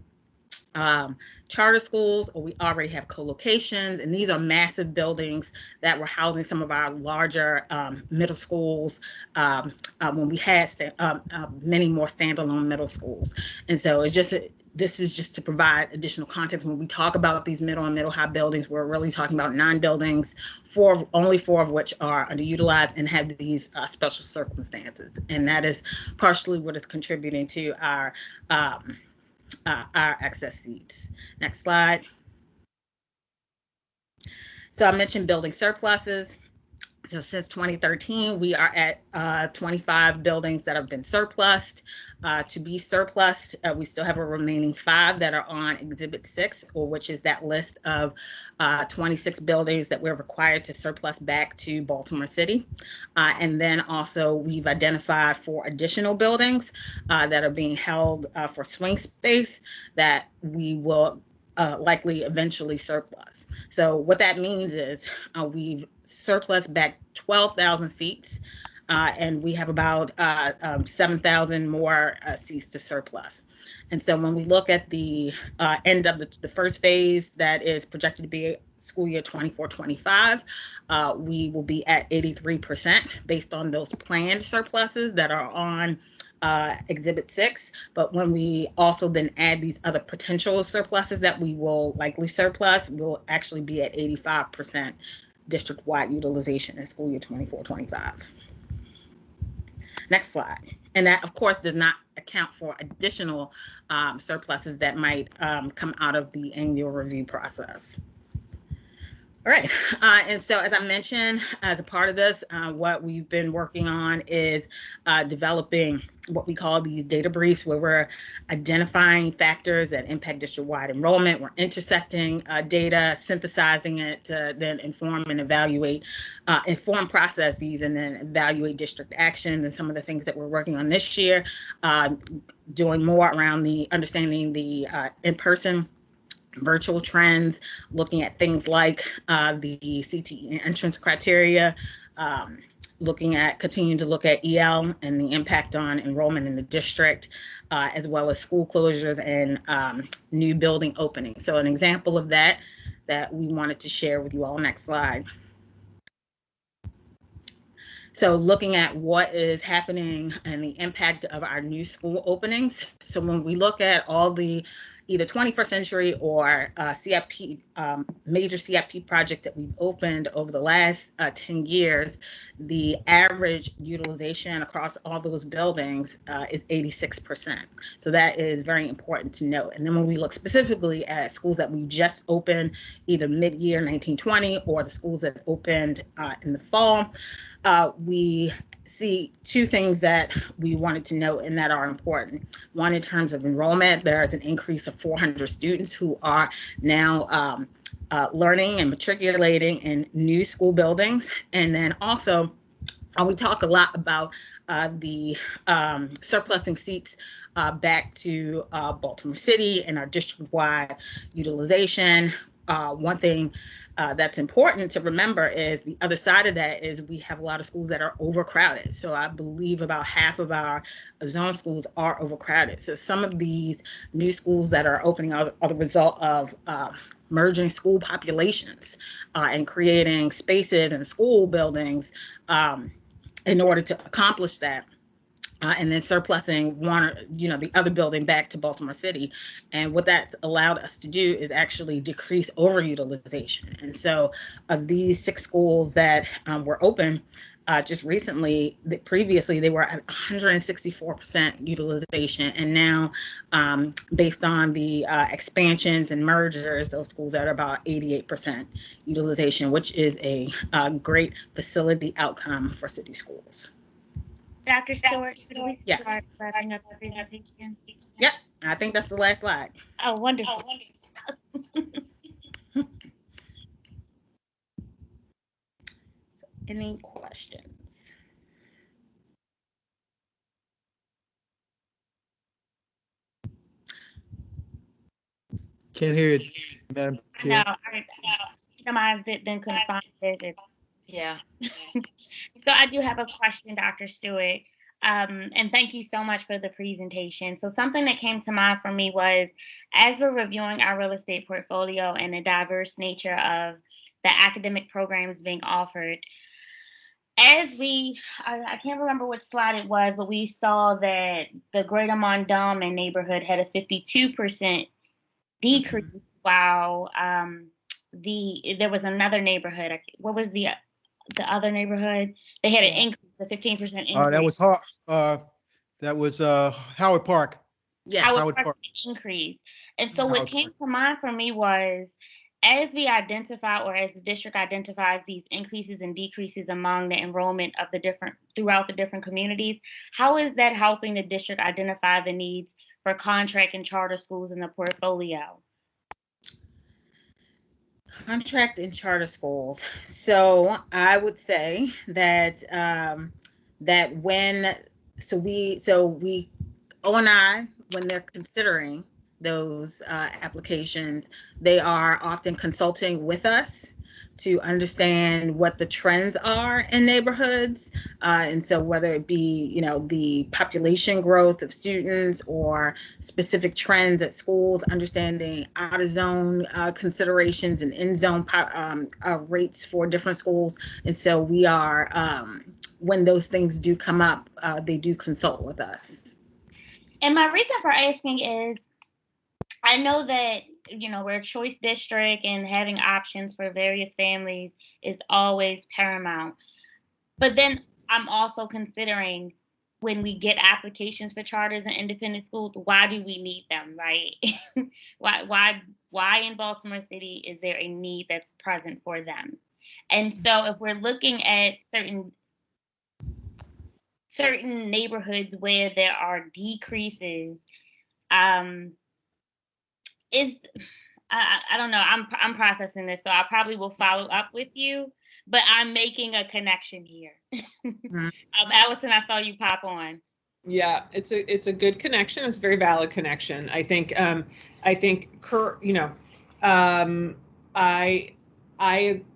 charter schools or we already have co-locations. And these are massive buildings that were housing some of our larger middle schools when we had many more standalone middle schools. And so this is just to provide additional context. When we talk about these middle and middle high buildings, we're really talking about 9 buildings, only 4 of which are underutilized and have these special circumstances. And that is partially what is contributing to our excess seats. Next slide. So I mentioned building surpluses. So since 2013, we are at 25 buildings that have been surplused. To be surplused, we still have a remaining 5 that are on Exhibit 6, or which is that list of 26 buildings that we're required to surplus back to Baltimore City. And then also we've identified 4 additional buildings that are being held for swing space that we will likely eventually surplus. So what that means is we've surplus back 12,000 seats, and we have about 7,000 more seats to surplus. And so when we look at the end of the first phase that is projected to be school year 24-25, we will be at 83% based on those planned surpluses that are on Exhibit 6. But when we also then add these other potential surpluses that we will likely surplus, we'll actually be at 85% district-wide utilization in school year 24-25. Next slide. And that, of course, does not account for additional surpluses that might come out of the annual review process. All right. And so, as I mentioned, as a part of this, what we've been working on is developing what we call these data briefs, where we're identifying factors that impact district-wide enrollment. We're intersecting data, synthesizing it to then inform and evaluate, inform processes, and then evaluate district actions. And some of the things that we're working on this year, doing more around the understanding the in-person virtual trends, looking at things like the CTE entrance criteria, continuing to look at EL and the impact on enrollment in the district, as well as school closures and new building openings. So an example of that we wanted to share with you all. Next slide. So looking at what is happening and the impact of our new school openings. So when we look at all the either 21st century or CIP, major CIP project that we've opened over the last 10 years, the average utilization across all those buildings is 86%. So that is very important to note. And then when we look specifically at schools that we just opened, either mid-year 1920 or the schools that opened in the fall, we see two things that we wanted to note and that are important. One, in terms of enrollment, there is an increase of 400 students who are now learning and matriculating in new school buildings. And then also, we talk a lot about the surplusing seats back to Baltimore City and our district-wide utilization. One thing that's important to remember is the other side of that is we have a lot of schools that are overcrowded. So I believe about half of our zone schools are overcrowded. So some of these new schools that are opening are the result of merging school populations and creating spaces and school buildings in order to accomplish that. And then surplusing the other building back to Baltimore City. And what that's allowed us to do is actually decrease overutilization. And so of these 6 schools that were open just recently, previously they were at 164% utilization. And now based on the expansions and mergers, those schools are about 88% utilization, which is a great facility outcome for city schools. Dr. Stewart, should we Yes. start wrapping up the presentation? Yep, I think that's the last slide. Oh, wonderful. So, any questions? Can't hear it, Madam No, Chair. I minimized it, then couldn't find it. Yeah. So I do have a question, Dr. Stewart. And thank you so much for the presentation. So something that came to mind for me was, as we're reviewing our real estate portfolio and the diverse nature of the academic programs being offered, as I can't remember what slide it was, but we saw that the Greater Mondawmin neighborhood had a 52% decrease, while there was another neighborhood. What was the other neighborhood? They had an increase, a 15% increase. That was Howard Park. Yeah, Howard Park increase. And so what came to mind for me was, as we identify, or as the district identifies these increases and decreases among the enrollment of throughout the different communities, how is that helping the district identify the needs for contract and charter schools in the portfolio? Contract and charter schools. So I would say that O&I, when they're considering those applications, they are often consulting with us to understand what the trends are in neighborhoods. And so whether it be, the population growth of students or specific trends at schools, understanding out of zone considerations and in zone rates for different schools. And so we are, when those things do come up, they do consult with us. And my reason for asking is, I know that, we're a choice district and having options for various families is always paramount. But then I'm also considering, when we get applications for charters and independent schools, why do we need them, right? Why why in Baltimore City is there a need that's present for them? And so if we're looking at certain neighborhoods where there are decreases, I don't know. I'm processing this, so I probably will follow up with you. But I'm making a connection here. Allison, I saw you pop on. Yeah, it's a good connection. It's a very valid connection. I think I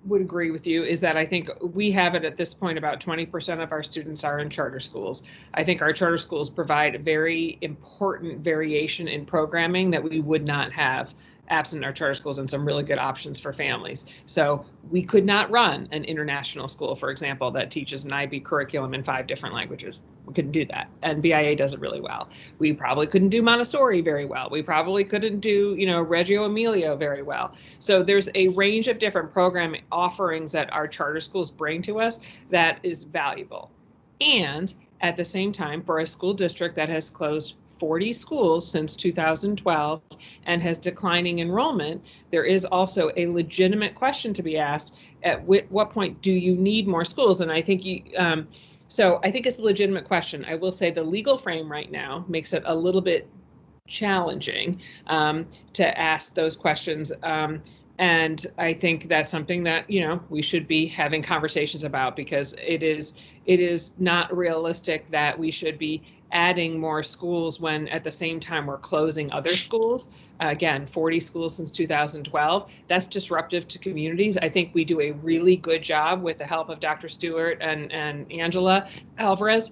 would agree with you, is that I think we have it at this point about 20% of our students are in charter schools. I think our charter schools provide a very important variation in programming that we would not have absent our charter schools, and some really good options for families. So we could not run an international school, for example, that teaches an IB curriculum in 5 different languages. We couldn't do that. And BIA does it really well. We probably couldn't do Montessori very well. We probably couldn't do, Reggio Emilia very well. So there's a range of different program offerings that our charter schools bring to us that is valuable. And at the same time, for a school district that has closed 40 schools since 2012 and has declining enrollment, there is also a legitimate question to be asked: at what point do you need more schools? And I think so I think it's a legitimate question. I will say the legal frame right now makes it a little bit challenging to ask those questions. And I think that's something that, we should be having conversations about, because it is not realistic that we should be adding more schools when at the same time we're closing other schools. Again, 40 schools since 2012. That's disruptive to communities. I think we do a really good job with the help of Dr. Stewart and Angela Alvarez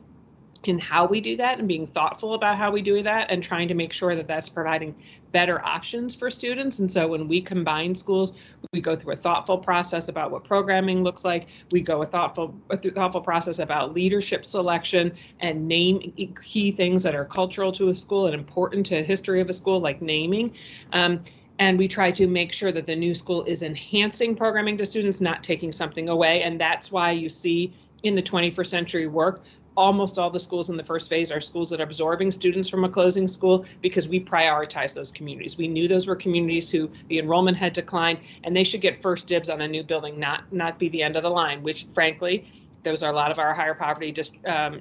in how we do that, and being thoughtful about how we do that, and trying to make sure that that's providing better options for students. And so when we combine schools, we go through a thoughtful process about what programming looks like. We go a thoughtful process about leadership selection and name key things that are cultural to a school and important to the history of a school, like naming. And we try to make sure that the new school is enhancing programming to students, not taking something away. And that's why you see in the 21st century work, almost all the schools in the first phase are schools that are absorbing students from a closing school, because we prioritize those communities. We knew those were communities who the enrollment had declined, and they should get first dibs on a new building, not be the end of the line, which frankly, those are a lot of our higher poverty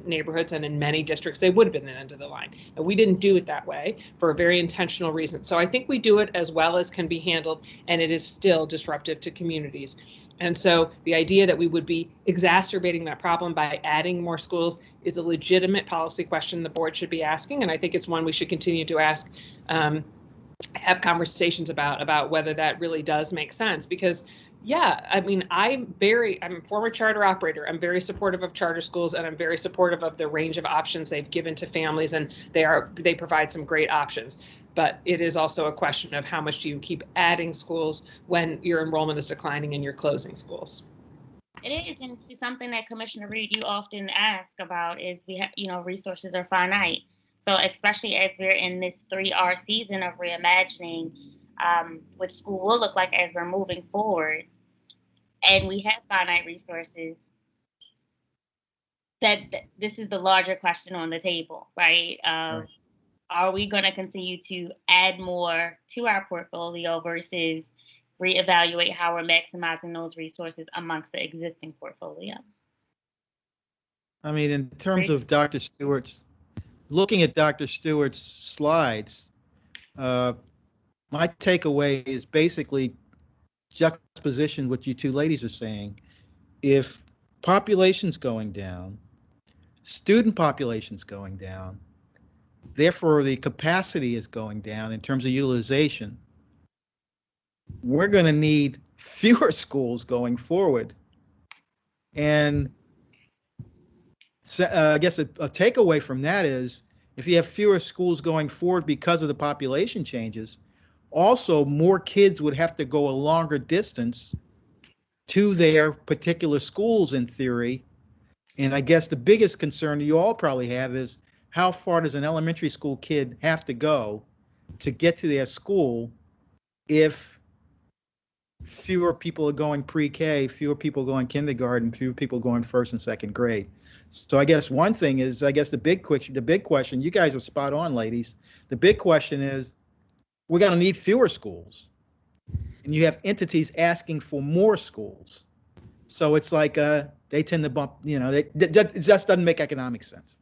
neighborhoods, and in many districts, they would have been the end of the line. And we didn't do it that way for a very intentional reason. So I think we do it as well as can be handled, and it is still disruptive to communities. And so the idea that we would be exacerbating that problem by adding more schools is a legitimate policy question the board should be asking. And I think it's one we should continue to ask, have conversations about whether that really does make sense. Because yeah, I mean, I'm a former charter operator. I'm very supportive of charter schools, and I'm very supportive of the range of options they've given to families, and they provide some great options. But it is also a question of how much do you keep adding schools when your enrollment is declining and you're closing schools. It is, and it's something that Commissioner Reed, you often ask about, is resources are finite. So especially as we're in this 3R season of reimagining what school will look like as we're moving forward, and we have finite resources, that this is the larger question on the table, right? Right. Are we going to continue to add more to our portfolio versus reevaluate how we're maximizing those resources amongst the existing portfolio? I mean, in terms of Dr. Stewart's, looking at Dr. Stewart's slides, my takeaway is basically juxtaposition what you two ladies are saying. If population's going down, student population's going down, therefore the capacity is going down in terms of utilization, we're going to need fewer schools going forward. And so, I guess a takeaway from that is, if you have fewer schools going forward because of the population changes, also more kids would have to go a longer distance to their particular schools in theory. And I guess the biggest concern you all probably have is, how far does an elementary school kid have to go to get to their school if fewer people are going pre-K, fewer people going kindergarten, fewer people going first and second grade? So I guess one thing is, the big question, you guys are spot on, ladies. The big question is, we're going to need fewer schools. and you have entities asking for more schools. So it's like they tend to bump, it just doesn't make economic sense.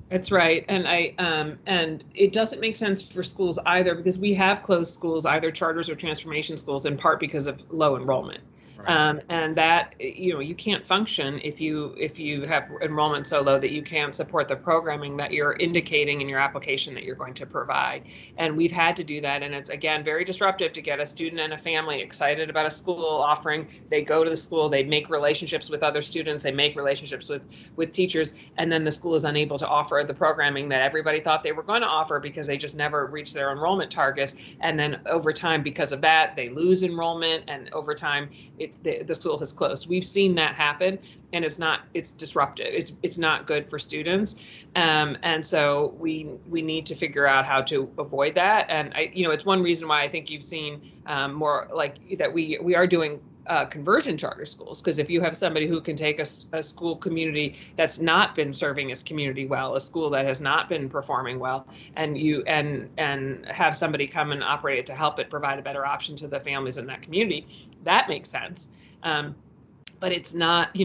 That's right. And it doesn't make sense for schools either, because we have closed schools, either charters or transformation schools, in part because of low enrollment. Right. And that, you can't function if you have enrollment so low that you can't support the programming that you're indicating in your application that you're going to provide. And we've had to do that. And it's, again, very disruptive to get a student and a family excited about a school offering. They go to the school, they make relationships with other students, they make relationships with teachers, and then the school is unable to offer the programming that everybody thought they were going to offer because they just never reached their enrollment targets. And then over time, because of that, they lose enrollment, and over time, the school has closed. We've seen that happen, and it's disruptive. It's not good for students. And so we need to figure out how to avoid that. And it's one reason why I think you've seen more like that we are doing conversion charter schools, because if you have somebody who can take a school community that's not been serving its community well, a school that has not been performing well, and have somebody come and operate it to help it provide a better option to the families in that community, that makes sense. But it's not,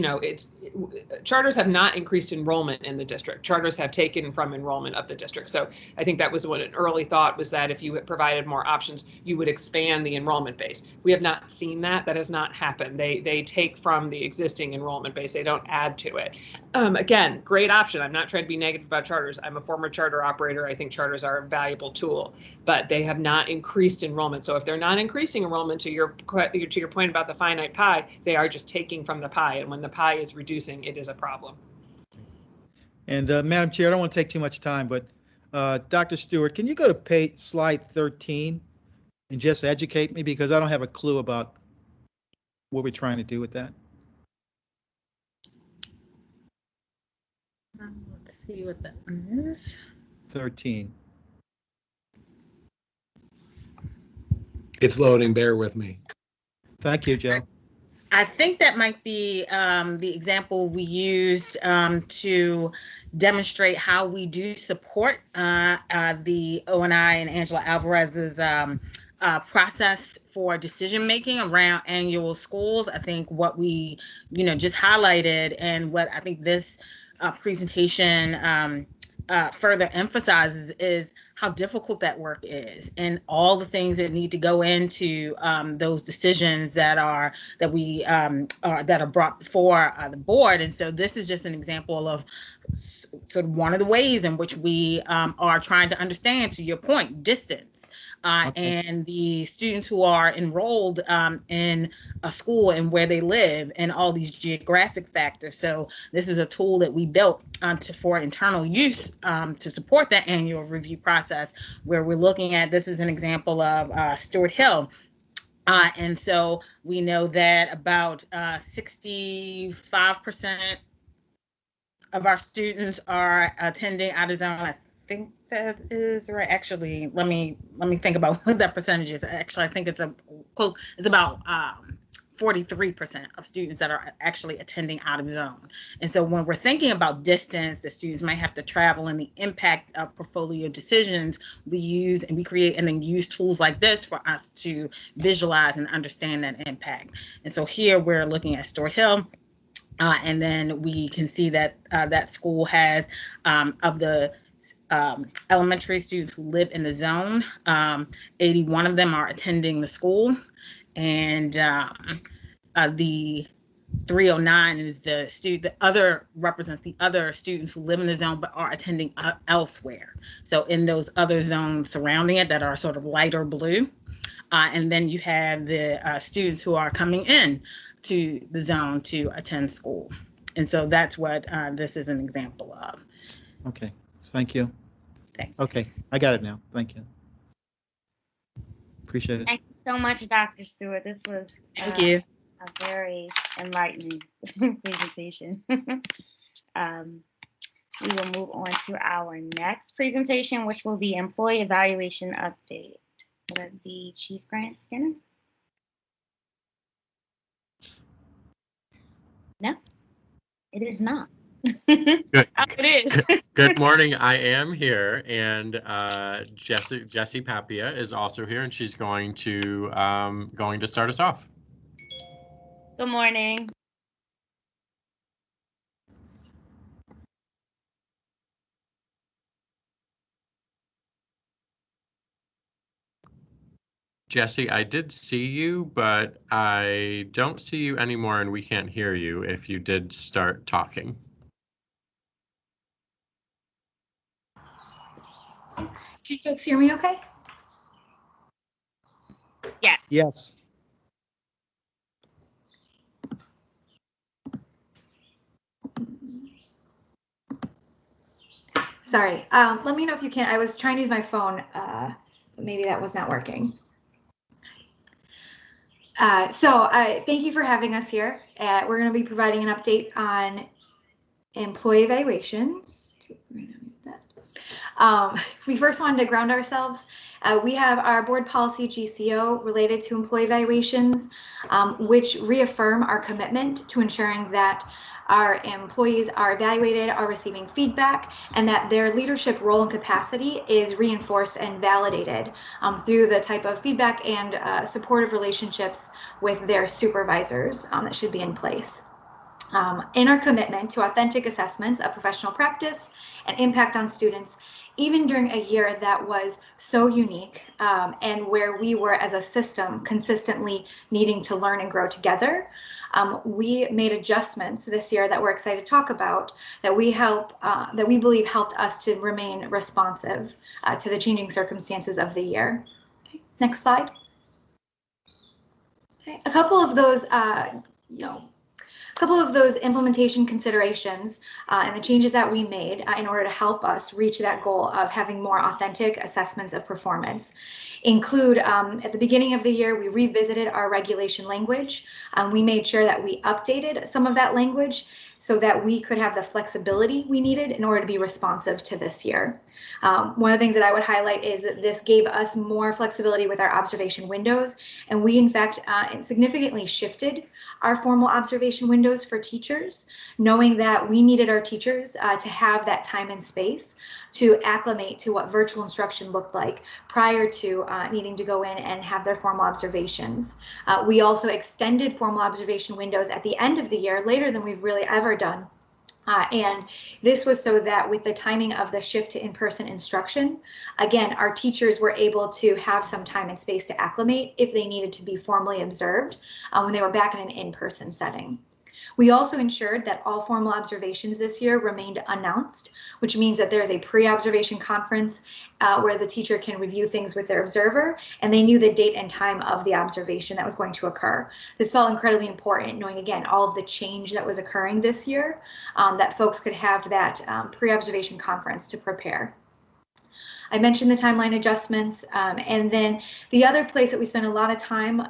charters have not increased enrollment in the district. Charters have taken from enrollment of the district. So I think that was what an early thought was, that if you had provided more options, you would expand the enrollment base. We have not seen that. That has not happened. They take from the existing enrollment base. They don't add to it. Again, great option. I'm not trying to be negative about charters. I'm a former charter operator. I think charters are a valuable tool, but they have not increased enrollment. So if they're not increasing enrollment, to your point about the finite pie, they are just taking from the pie, and when the pie is reducing, it is a problem. And Madam Chair, I don't want to take too much time, but Dr. Stewart, can you go to slide 13 and just educate me, because I don't have a clue about what we're trying to do with that. Let's see what that one is. 13. It's loading, bear with me. Thank you, Joe. I think that might be the example we used to demonstrate how we do support the O&I and Angela Alvarez's process for decision making around annual schools. I think what we just highlighted, and what I think this presentation further emphasizes, is how difficult that work is, and all the things that need to go into those decisions that are brought before the board. And so this is just an example of sort of one of the ways in which we are trying to understand, to your point, distance. And the students who are enrolled in a school and where they live, and all these geographic factors. So this is a tool that we built for internal use to support that annual review process, where we're looking at, this is an example of Stewart Hill. And so we know that about 65% of our students are attending out of zone. I think that is right. Actually, let me think about what that percentage is. Actually, I think it's about 43% of students that are actually attending out of zone. And so when we're thinking about distance, the students might have to travel, and the impact of portfolio decisions, we use and we create and then use tools like this for us to visualize and understand that impact. And so here we're looking at Stewart Hill. And then we can see that that school has, of the elementary students who live in the zone, 81 of them are attending the school. And the 309 is represents the other students who live in the zone but are attending elsewhere. So in those other zones surrounding it that are sort of lighter blue. And then you have the students who are coming in to the zone to attend school. And so that's what this is an example of. Okay, thank you. Thanks. Okay, I got it now. Thank you. Appreciate it. Thank you so much, Dr. Stewart. This was Thank you. A very enlightening presentation. We will move on to our next presentation, which will be employee evaluation update. Will that be Chief Grant Skinner? No, it is not. Good, It is. good morning. I am here, and Jessie Papia is also here, and she's going to start us off. Good morning. Jessie, I did see you, but I don't see you anymore, and we can't hear you if you did start talking. Can you folks hear me okay? Yeah. Yes. Sorry. Let me know if you can. I was trying to use my phone, but maybe that was not working. Thank you for having us here. We're going to be providing an update on employee evaluations. We first wanted to ground ourselves. We have our board policy GCO related to employee evaluations, which reaffirm our commitment to ensuring that our employees are evaluated, are receiving feedback, and that their leadership role and capacity is reinforced and validated through the type of feedback and supportive relationships with their supervisors that should be in place. In our commitment to authentic assessments of professional practice and impact on students, even during a year that was so unique and where we were as a system consistently needing to learn and grow together, we made adjustments this year that we're excited to talk about that we believe helped us to remain responsive to the changing circumstances of the year. Okay, next slide. Okay, a couple of those implementation considerations and the changes that we made in order to help us reach that goal of having more authentic assessments of performance include at the beginning of the year, we revisited our regulation language. We made sure that we updated some of that language so that we could have the flexibility we needed in order to be responsive to this year. One of the things that I would highlight is that this gave us more flexibility with our observation windows, and we in fact significantly shifted our formal observation windows for teachers, knowing that we needed our teachers to have that time and space to acclimate to what virtual instruction looked like prior to needing to go in and have their formal observations. We also extended formal observation windows at the end of the year, later than we've really ever done. And this was so that with the timing of the shift to in-person instruction, again, our teachers were able to have some time and space to acclimate if they needed to be formally observed when they were back in an in-person setting. We also ensured that all formal observations this year remained announced, which means that there's a pre-observation conference where the teacher can review things with their observer, and they knew the date and time of the observation that was going to occur. This felt incredibly important, knowing again all of the change that was occurring this year, that folks could have that pre-observation conference to prepare. I mentioned the timeline adjustments, and then the other place that we spend a lot of time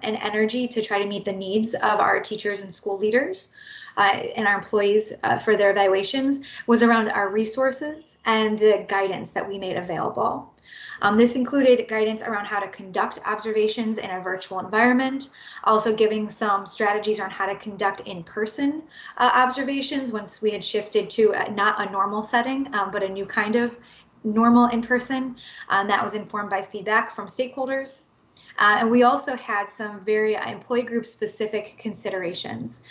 and energy to try to meet the needs of our teachers and school leaders and our employees for their evaluations was around our resources and the guidance that we made available. This included guidance around how to conduct observations in a virtual environment, also giving some strategies around how to conduct in-person observations once we had shifted to not a normal setting, but a new kind of normal in person. That was informed by feedback from stakeholders. And we also had some very employee group specific considerations.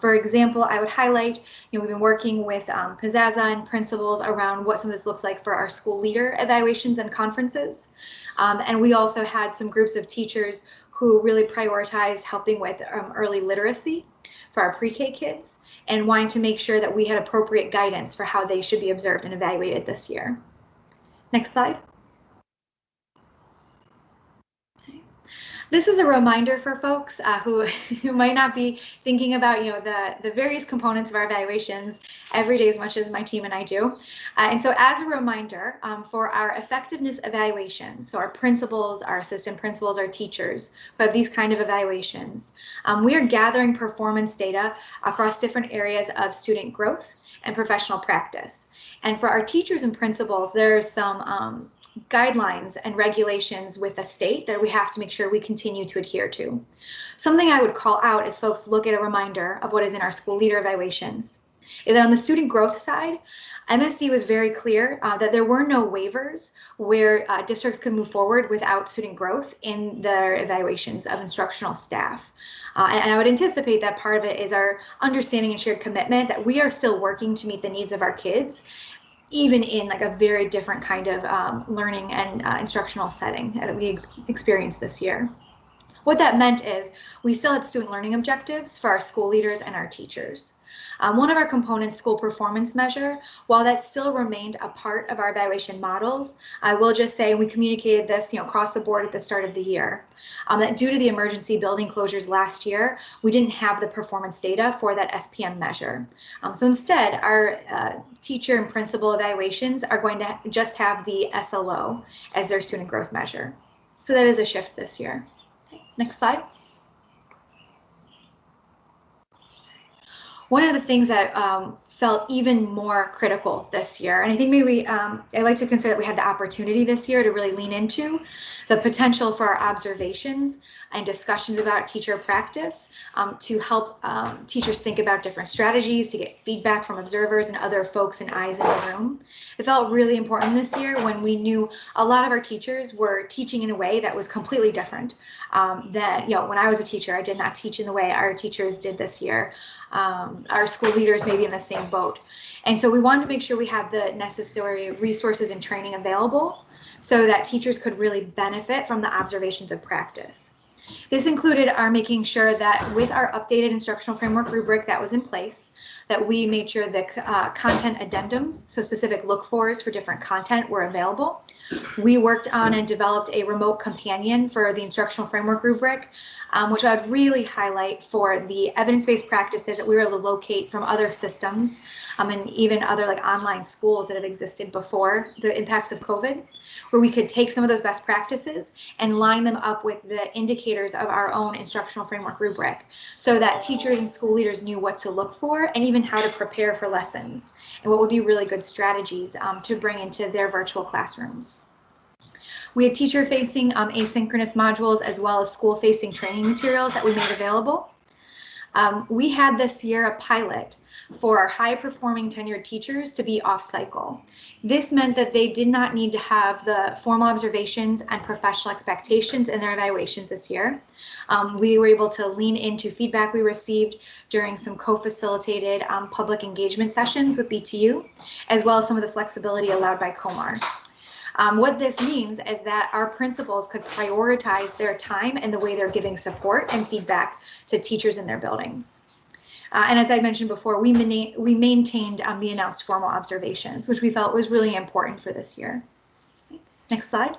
For example, I would highlight, we've been working with Piazza and principals around what some of this looks like for our school leader evaluations and conferences. And we also had some groups of teachers who really prioritized helping with early literacy for our pre-K kids and wanting to make sure that we had appropriate guidance for how they should be observed and evaluated this year. Next slide. Okay. This is a reminder for folks who might not be thinking about the various components of our evaluations every day as much as my team and I do. And so as a reminder, for our effectiveness evaluations, so our principals, our assistant principals, our teachers who have these kind of evaluations, we are gathering performance data across different areas of student growth and professional practice. And for our teachers and principals, there are some guidelines and regulations with the state that we have to make sure we continue to adhere to. Something I would call out as folks look at a reminder of what is in our school leader evaluations. is that on the student growth side, MSD was very clear that there were no waivers where districts could move forward without student growth in their evaluations of instructional staff. And I would anticipate that part of it is our understanding and shared commitment that we are still working to meet the needs of our kids, even in like a very different kind of learning and instructional setting that we experienced this year. What that meant is we still had student learning objectives for our school leaders and our teachers. One of our components, school performance measure, while that still remained a part of our evaluation models, I will just say, we communicated this across the board at the start of the year, that due to the emergency building closures last year, we didn't have the performance data for that SPM measure. So instead, our teacher and principal evaluations are going to just have the SLO as their student growth measure. So that is a shift this year. Okay, next slide. One of the things that felt even more critical this year, and I think maybe I like to consider that we had the opportunity this year to really lean into the potential for our observations and discussions about teacher practice to help teachers think about different strategies, to get feedback from observers and other folks and eyes in the room. It felt really important this year when we knew a lot of our teachers were teaching in a way that was completely different than, when I was a teacher, I did not teach in the way our teachers did this year. Our school leaders may be in the same boat. And so we wanted to make sure we had the necessary resources and training available so that teachers could really benefit from the observations of practice. This included our making sure that with our updated instructional framework rubric that was in place, that we made sure the content addendums, so specific look-fors for different content, were available. We worked on and developed a remote companion for the instructional framework rubric, which I would really highlight for the evidence-based practices that we were able to locate from other systems and even other like online schools that have existed before the impacts of COVID, where we could take some of those best practices and line them up with the indicators of our own instructional framework rubric so that teachers and school leaders knew what to look for and even how to prepare for lessons and what would be really good strategies to bring into their virtual classrooms. We had teacher-facing asynchronous modules as well as school-facing training materials that we made available. We had this year a pilot for our high-performing tenured teachers to be off-cycle. This meant that they did not need to have the formal observations and professional expectations in their evaluations this year. We were able to lean into feedback we received during some co-facilitated public engagement sessions with BTU, as well as some of the flexibility allowed by COMAR. What this means is that our principals could prioritize their time and the way they're giving support and feedback to teachers in their buildings. And as I mentioned before, we maintained the announced formal observations, which we felt was really important for this year. Next slide.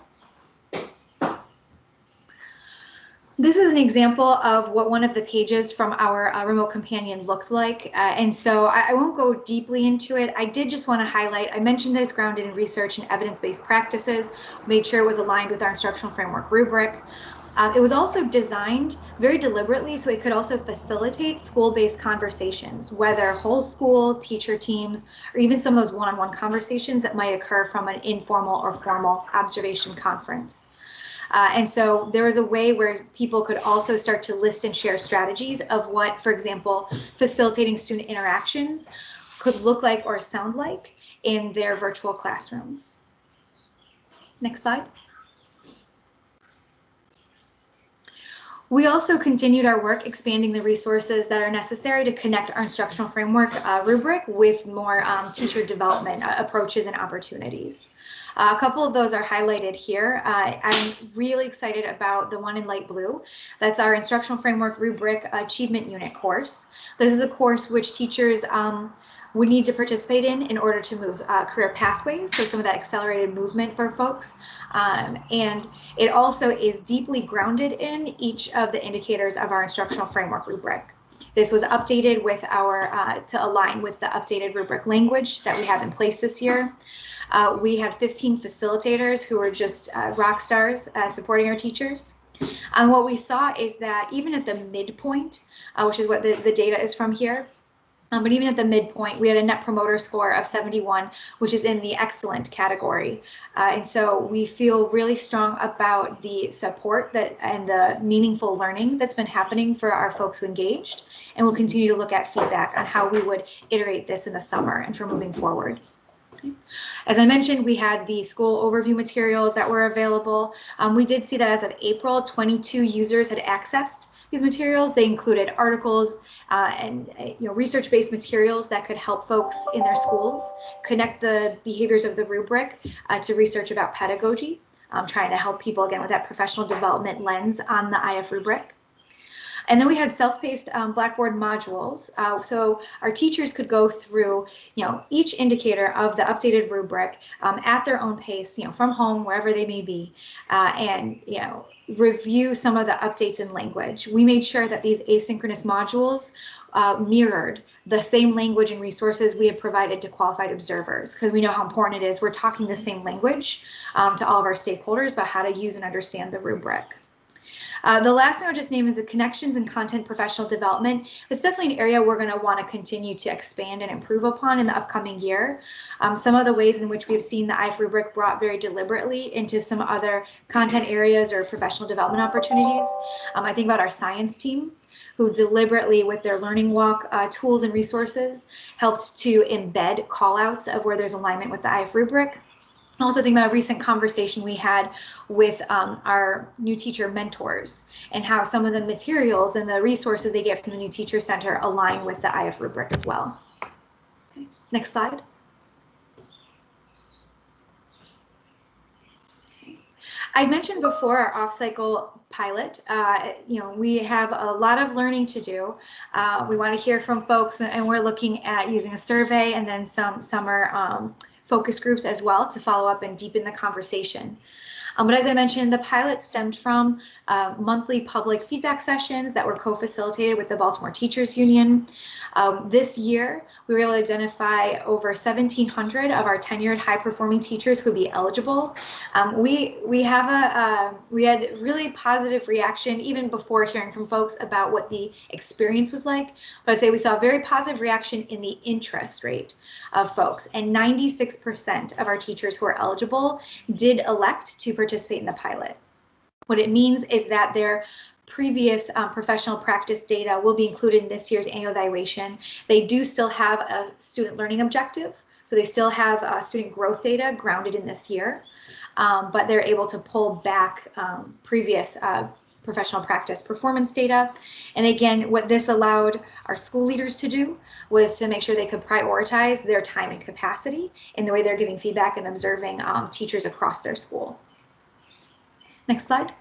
This is an example of what one of the pages from our remote companion looked like. And so I won't go deeply into it. I did just want to highlight, I mentioned that it's grounded in research and evidence-based practices, made sure it was aligned with our instructional framework rubric. It was also designed very deliberately so it could also facilitate school-based conversations, whether whole school, teacher teams, or even some of those one-on-one conversations that might occur from an informal or formal observation conference. And so there was a way where people could also start to list and share strategies of what, for example, facilitating student interactions could look like or sound like in their virtual classrooms. Next slide. We also continued our work expanding the resources that are necessary to connect our instructional framework rubric with more teacher development approaches and opportunities. A couple of those are highlighted here. I'm really excited about the one in light blue. That's our instructional framework rubric achievement unit course. This is a course which teachers would need to participate in order to move career pathways, so some of that accelerated movement for folks. And it also is deeply grounded in each of the indicators of our instructional framework rubric. This was updated with our, to align with the updated rubric language that we have in place this year. We had 15 facilitators who were just rock stars supporting our teachers. What we saw is that even at the midpoint, which is what the data is from here, But even at the midpoint, we had a net promoter score of 71, which is in the excellent category. And so we feel really strong about the support and the meaningful learning that's been happening for our folks who engaged. And we'll continue to look at feedback on how we would iterate this in the summer and for moving forward. As I mentioned, we had the school overview materials that were available. We did see that as of April, 22 users had accessed these materials. They included articles and research-based materials that could help folks in their schools connect the behaviors of the rubric to research about pedagogy, trying to help people again with that professional development lens on the IF rubric. And then we had self-paced Blackboard modules. So our teachers could go through, each indicator of the updated rubric at their own pace, from home, wherever they may be, and, review some of the updates in language. We made sure that these asynchronous modules mirrored the same language and resources we had provided to qualified observers, because we know how important it is. We're talking the same language to all of our stakeholders about how to use and understand the rubric. The last thing I'll just name is the connections and content professional development. It's definitely an area we're going to want to continue to expand and improve upon in the upcoming year. Some of the ways in which we've seen the IF rubric brought very deliberately into some other content areas or professional development opportunities. I think about our science team, who deliberately, with their learning walk tools and resources, helped to embed callouts of where there's alignment with the IF rubric. Also think about a recent conversation we had with our new teacher mentors and how some of the materials and the resources they get from the new teacher center align with the IF rubric as well. Okay. Next slide. I mentioned before our off-cycle pilot. We have a lot of learning to do. We want to hear from folks, and we're looking at using a survey and then some summer focus groups as well to follow up and deepen the conversation. But as I mentioned, the pilot stemmed from monthly public feedback sessions that were co-facilitated with the Baltimore Teachers Union. This year, we were able to identify over 1,700 of our tenured high-performing teachers who would be eligible. We had really positive reaction even before hearing from folks about what the experience was like. But I'd say we saw a very positive reaction in the interest rate of folks, and 96% of our teachers who are eligible did elect to participate in the pilot. What it means is that their previous professional practice data will be included in this year's annual evaluation. They do still have a student learning objective, so they still have student growth data grounded in this year, but they're able to pull back previous professional practice performance data. And again, what this allowed our school leaders to do was to make sure they could prioritize their time and capacity in the way they're giving feedback and observing teachers across their school. Next slide.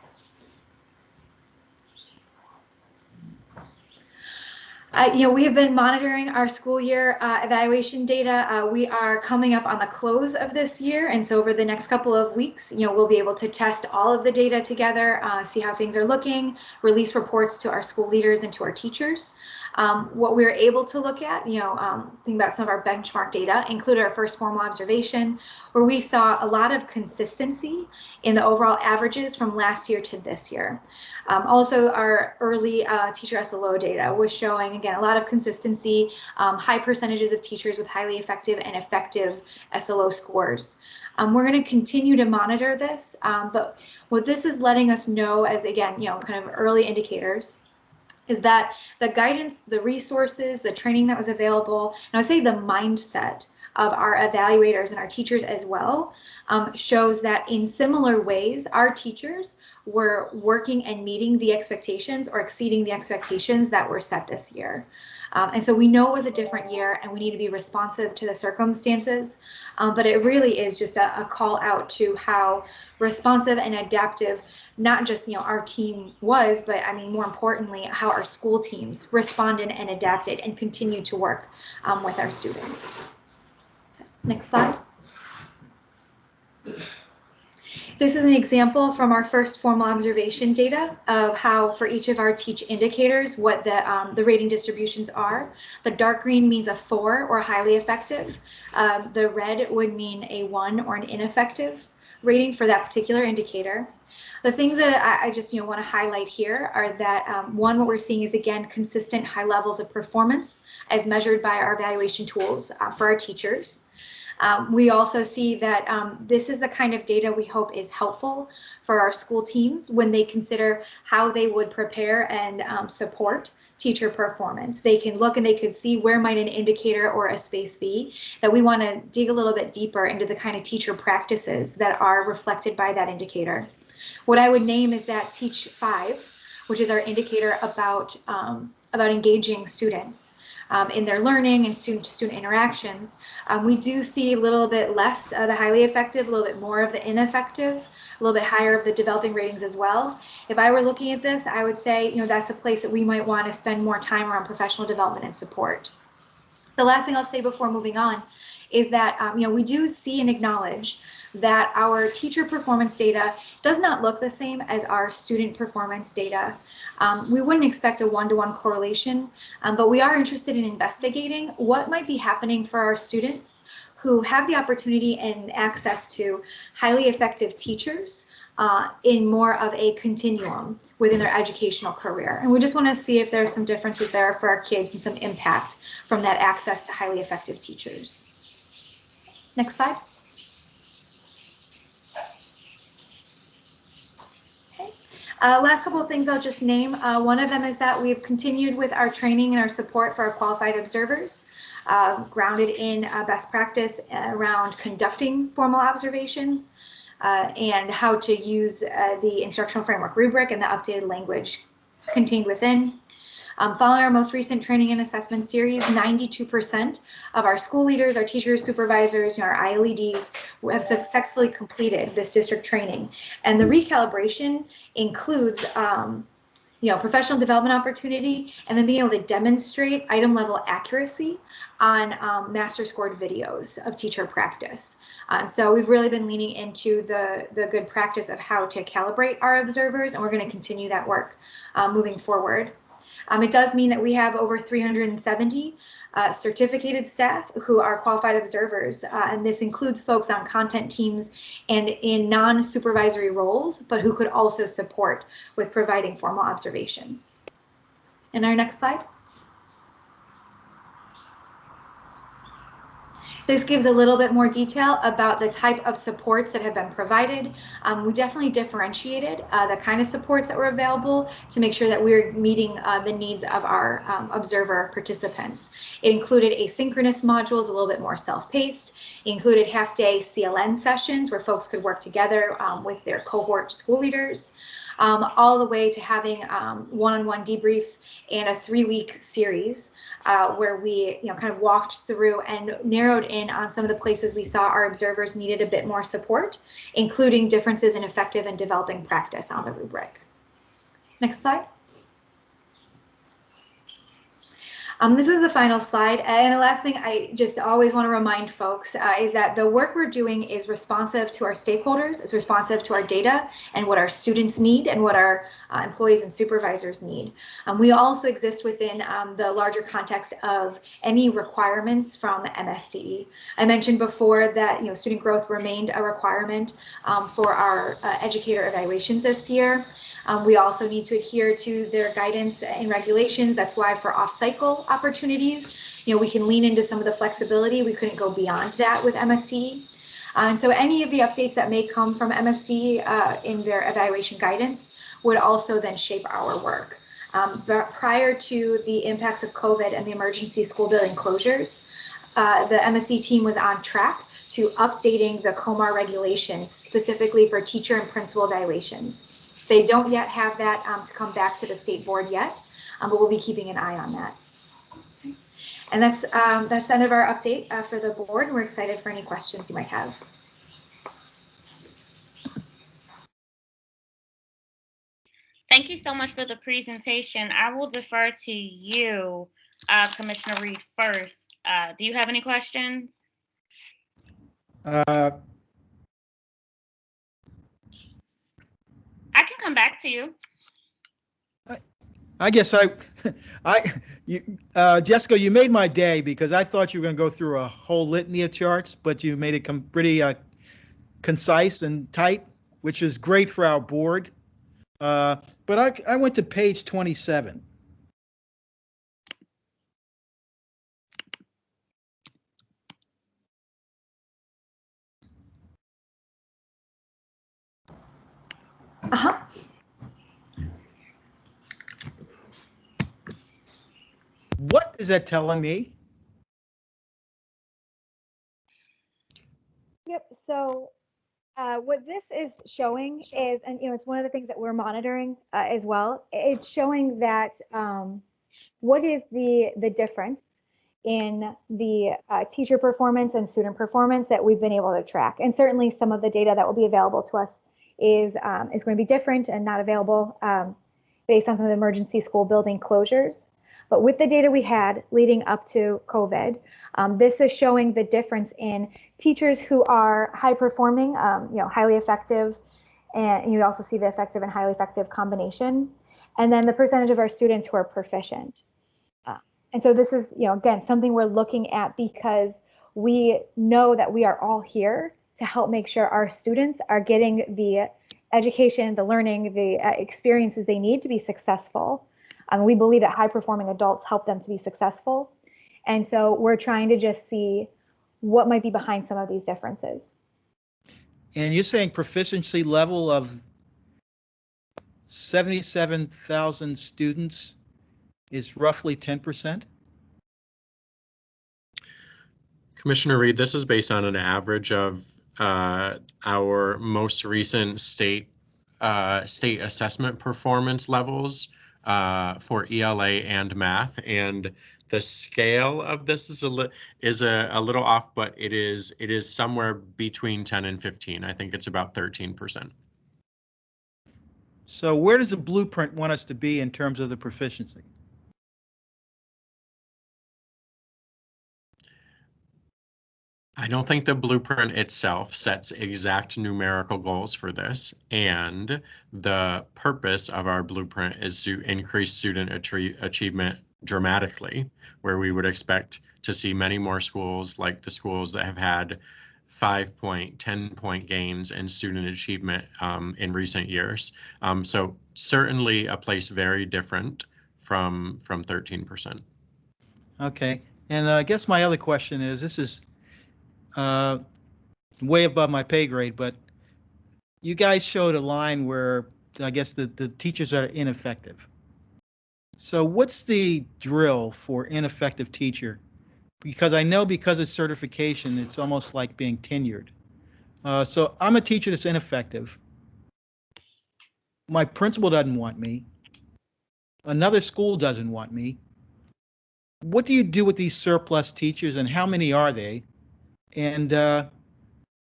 We have been monitoring our school year evaluation data. We are coming up on the close of this year, and so over the next couple of weeks, we'll be able to test all of the data together, see how things are looking, release reports to our school leaders and to our teachers. What we were able to look at, think about some of our benchmark data, included our first formal observation, where we saw a lot of consistency in the overall averages from last year to this year. Also, our early teacher SLO data was showing, again, a lot of consistency, high percentages of teachers with highly effective and effective SLO scores. We're going to continue to monitor this, but what this is letting us know as, again, kind of early indicators is that the guidance, the resources, the training that was available, and I would say the mindset of our evaluators and our teachers as well, shows that in similar ways, our teachers were working and meeting the expectations or exceeding the expectations that were set this year. And so we know it was a different year and we need to be responsive to the circumstances, but it really is just a call out to how responsive and adaptive not just our team was, but I mean more importantly how our school teams responded and adapted and continued to work with our students. Next slide. This is an example from our first formal observation data of how for each of our teach indicators what the rating distributions are. The dark green means a 4 or highly effective. The red would mean a 1 or an ineffective. rating for that particular indicator. The things that I just want to highlight here are that one, what we're seeing is again consistent high levels of performance as measured by our evaluation tools for our teachers. We also see that this is the kind of data we hope is helpful for our school teams when they consider how they would prepare and support teacher performance. They can look and they can see where might an indicator or a space be, that we want to dig a little bit deeper into the kind of teacher practices that are reflected by that indicator. What I would name is that Teach 5, which is our indicator about engaging students in their learning and student-to-student interactions. We do see a little bit less of the highly effective, a little bit more of the ineffective, a little bit higher of the developing ratings as well. If I were looking at this, I would say, that's a place that we might want to spend more time around professional development and support. The last thing I'll say before moving on is that, we do see and acknowledge that our teacher performance data does not look the same as our student performance data. We wouldn't expect a one-to-one correlation, but we are interested in investigating what might be happening for our students who have the opportunity and access to highly effective teachers in more of a continuum within their educational career. And we just want to see if there's some differences there for our kids and some impact from that access to highly effective teachers. Next slide. Last couple of things I'll just name. One of them is that we've continued with our training and our support for our qualified observers, grounded in best practice around conducting formal observations and how to use the instructional framework rubric and the updated language contained within. Following our most recent training and assessment series, 92% of our school leaders, our teachers, supervisors, our ILEDs have successfully completed this district training. And the recalibration includes professional development opportunity, and then being able to demonstrate item level accuracy on master scored videos of teacher practice. So we've really been leaning into the good practice of how to calibrate our observers, and we're going to continue that work moving forward. It does mean that we have over 370 certificated staff who are qualified observers, and this includes folks on content teams and in non-supervisory roles, but who could also support with providing formal observations. And our next slide. This gives a little bit more detail about the type of supports that have been provided. We definitely differentiated the kind of supports that were available to make sure that we're meeting the needs of our observer participants. It included asynchronous modules, a little bit more self-paced. It included half-day CLN sessions where folks could work together with their cohort school leaders, all the way to having one-on-one debriefs and a 3-week series where we kind of walked through and narrowed in on some of the places we saw our observers needed a bit more support, including differences in effective and developing practice on the rubric. Next slide. This is the final slide, and the last thing I just always want to remind folks is that the work we're doing is responsive to our stakeholders, it's responsive to our data and what our students need and what our employees and supervisors need. We also exist within the larger context of any requirements from MSDE. I mentioned before that student growth remained a requirement for our educator evaluations this year. We also need to adhere to their guidance and regulations. That's why for off-cycle opportunities, we can lean into some of the flexibility. We couldn't go beyond that with MSDE. And so any of the updates that may come from MSDE in their evaluation guidance would also then shape our work. But prior to the impacts of COVID and the emergency school building closures, the MSDE team was on track to updating the COMAR regulations specifically for teacher and principal evaluations. They don't yet have that to come back to the state board yet, but we'll be keeping an eye on that. Okay. And that's the end of our update for the board. We're excited for any questions you might have. Thank you so much for the presentation. I will defer to you, Commissioner Reed, first. Do you have any questions? I can come back to you. I guess Jessica, you made my day because I thought you were going to go through a whole litany of charts, but you made it pretty concise and tight, which is great for our board. But I went to page 27. Uh-huh. What is that telling me? Yep. So what this is showing is, and it's one of the things that we're monitoring as well. It's showing that what is the difference in the teacher performance and student performance that we've been able to track. And certainly some of the data that will be available to us is going to be different and not available based on some of the emergency school building closures. But with the data we had leading up to COVID, this is showing the difference in teachers who are high performing, highly effective, and you also see the effective and highly effective combination, and then the percentage of our students who are proficient. And so this is, again, something we're looking at because we know that we are all here to help make sure our students are getting the education, the learning, the experiences they need to be successful. We believe that high-performing adults help them to be successful. And so we're trying to just see what might be behind some of these differences. And you're saying proficiency level of 77,000 students is roughly 10%? Commissioner Reed, this is based on an average of our most recent state assessment performance levels for ELA and math, and the scale of this is a little off, but it is somewhere between 10 and 15. I think it's about 13%. So where does the blueprint want us to be in terms of the proficiency? I don't think the blueprint itself sets exact numerical goals for this, and the purpose of our blueprint is to increase student achievement dramatically, where we would expect to see many more schools like the schools that have had 5-point, 10-point gains in student achievement in recent years. So certainly a place very different from 13%. Okay, and I guess my other question is, this is way above my pay grade, but you guys showed a line where I guess the teachers are ineffective. So what's the drill for ineffective teacher? Because I know because of certification, it's almost like being tenured. So I'm a teacher that's ineffective. My principal doesn't want me. Another school doesn't want me. What do you do with these surplus teachers, and how many are they? And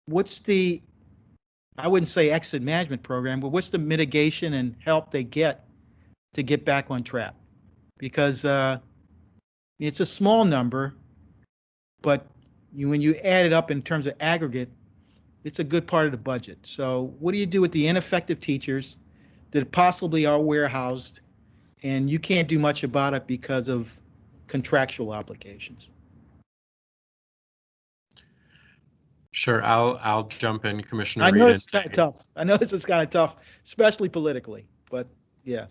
what's the, I wouldn't say exit management program, but what's the mitigation and help they get to get back on track? Because it's a small number, but when you add it up in terms of aggregate, it's a good part of the budget. So what do you do with the ineffective teachers that possibly are warehoused and you can't do much about it because of contractual obligations? Sure, I'll jump in, Commissioner I know Reed. it's kind of tough. I know this is kind of tough, especially politically, but yeah.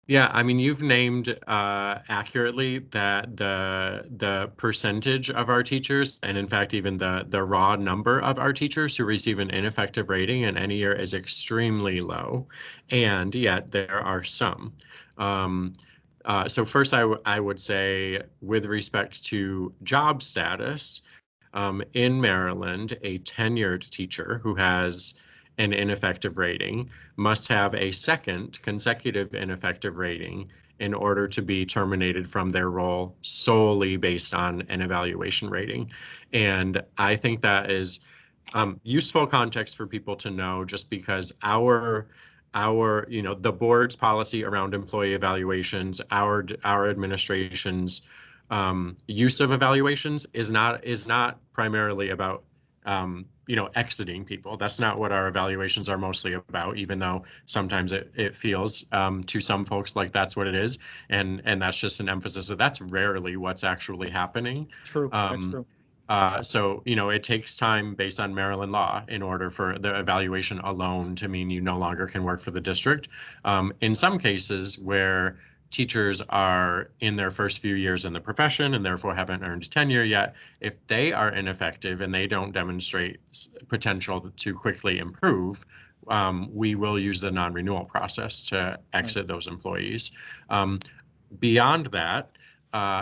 Yeah, I mean, you've named accurately that the percentage of our teachers, and in fact, even the raw number of our teachers who receive an ineffective rating in any year is extremely low, and yet there are some. So first, I would say, with respect to job status, in Maryland, a tenured teacher who has an ineffective rating must have a second consecutive ineffective rating in order to be terminated from their role solely based on an evaluation rating. And I think that is useful context for people to know, just because our the board's policy around employee evaluations, our administration's use of evaluations is not primarily about exiting people. That's not what our evaluations are mostly about, even though sometimes it feels to some folks like that's what it is, and that's just an emphasis that that's rarely what's actually happening. True, that's true. So, it takes time based on Maryland law in order for the evaluation alone to mean you no longer can work for the district. In some cases where teachers are in their first few years in the profession and therefore haven't earned tenure yet, if they are ineffective and they don't demonstrate potential to quickly improve, we will use the non-renewal process to exit those employees. Beyond that,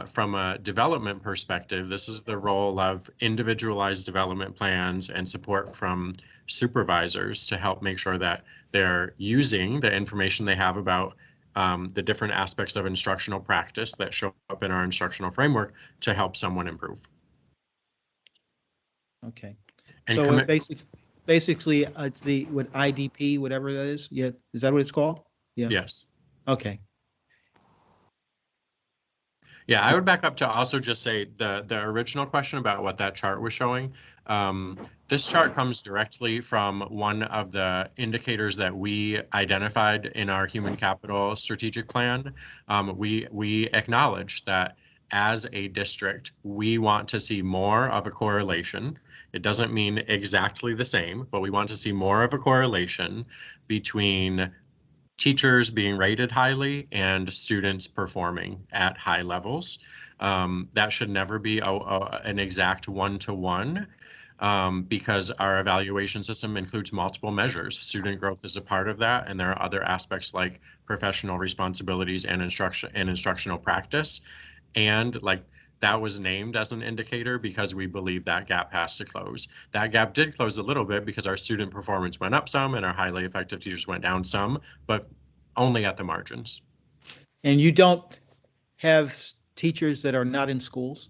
from a development perspective, this is the role of individualized development plans and support from supervisors to help make sure that they're using the information they have about the different aspects of instructional practice that show up in our instructional framework to help someone improve. Okay. And So basically, it's the IDP, whatever that is. Yeah, is that what it's called? Yeah. Yes. Okay. Yeah, I would back up to also just say the original question about what that chart was showing. This chart comes directly from one of the indicators that we identified in our human capital strategic plan. We acknowledge that as a district, we want to see more of a correlation. It doesn't mean exactly the same, but we want to see more of a correlation between teachers being rated highly and students performing at high levels. That should never be an exact one-to-one because our evaluation system includes multiple measures. Student growth is a part of that, and there are other aspects like professional responsibilities and instructional practice. And like that was named as an indicator because we believe that gap has to close. That gap did close a little bit because our student performance went up some and our highly effective teachers went down some, but only at the margins. And you don't have teachers that are not in schools?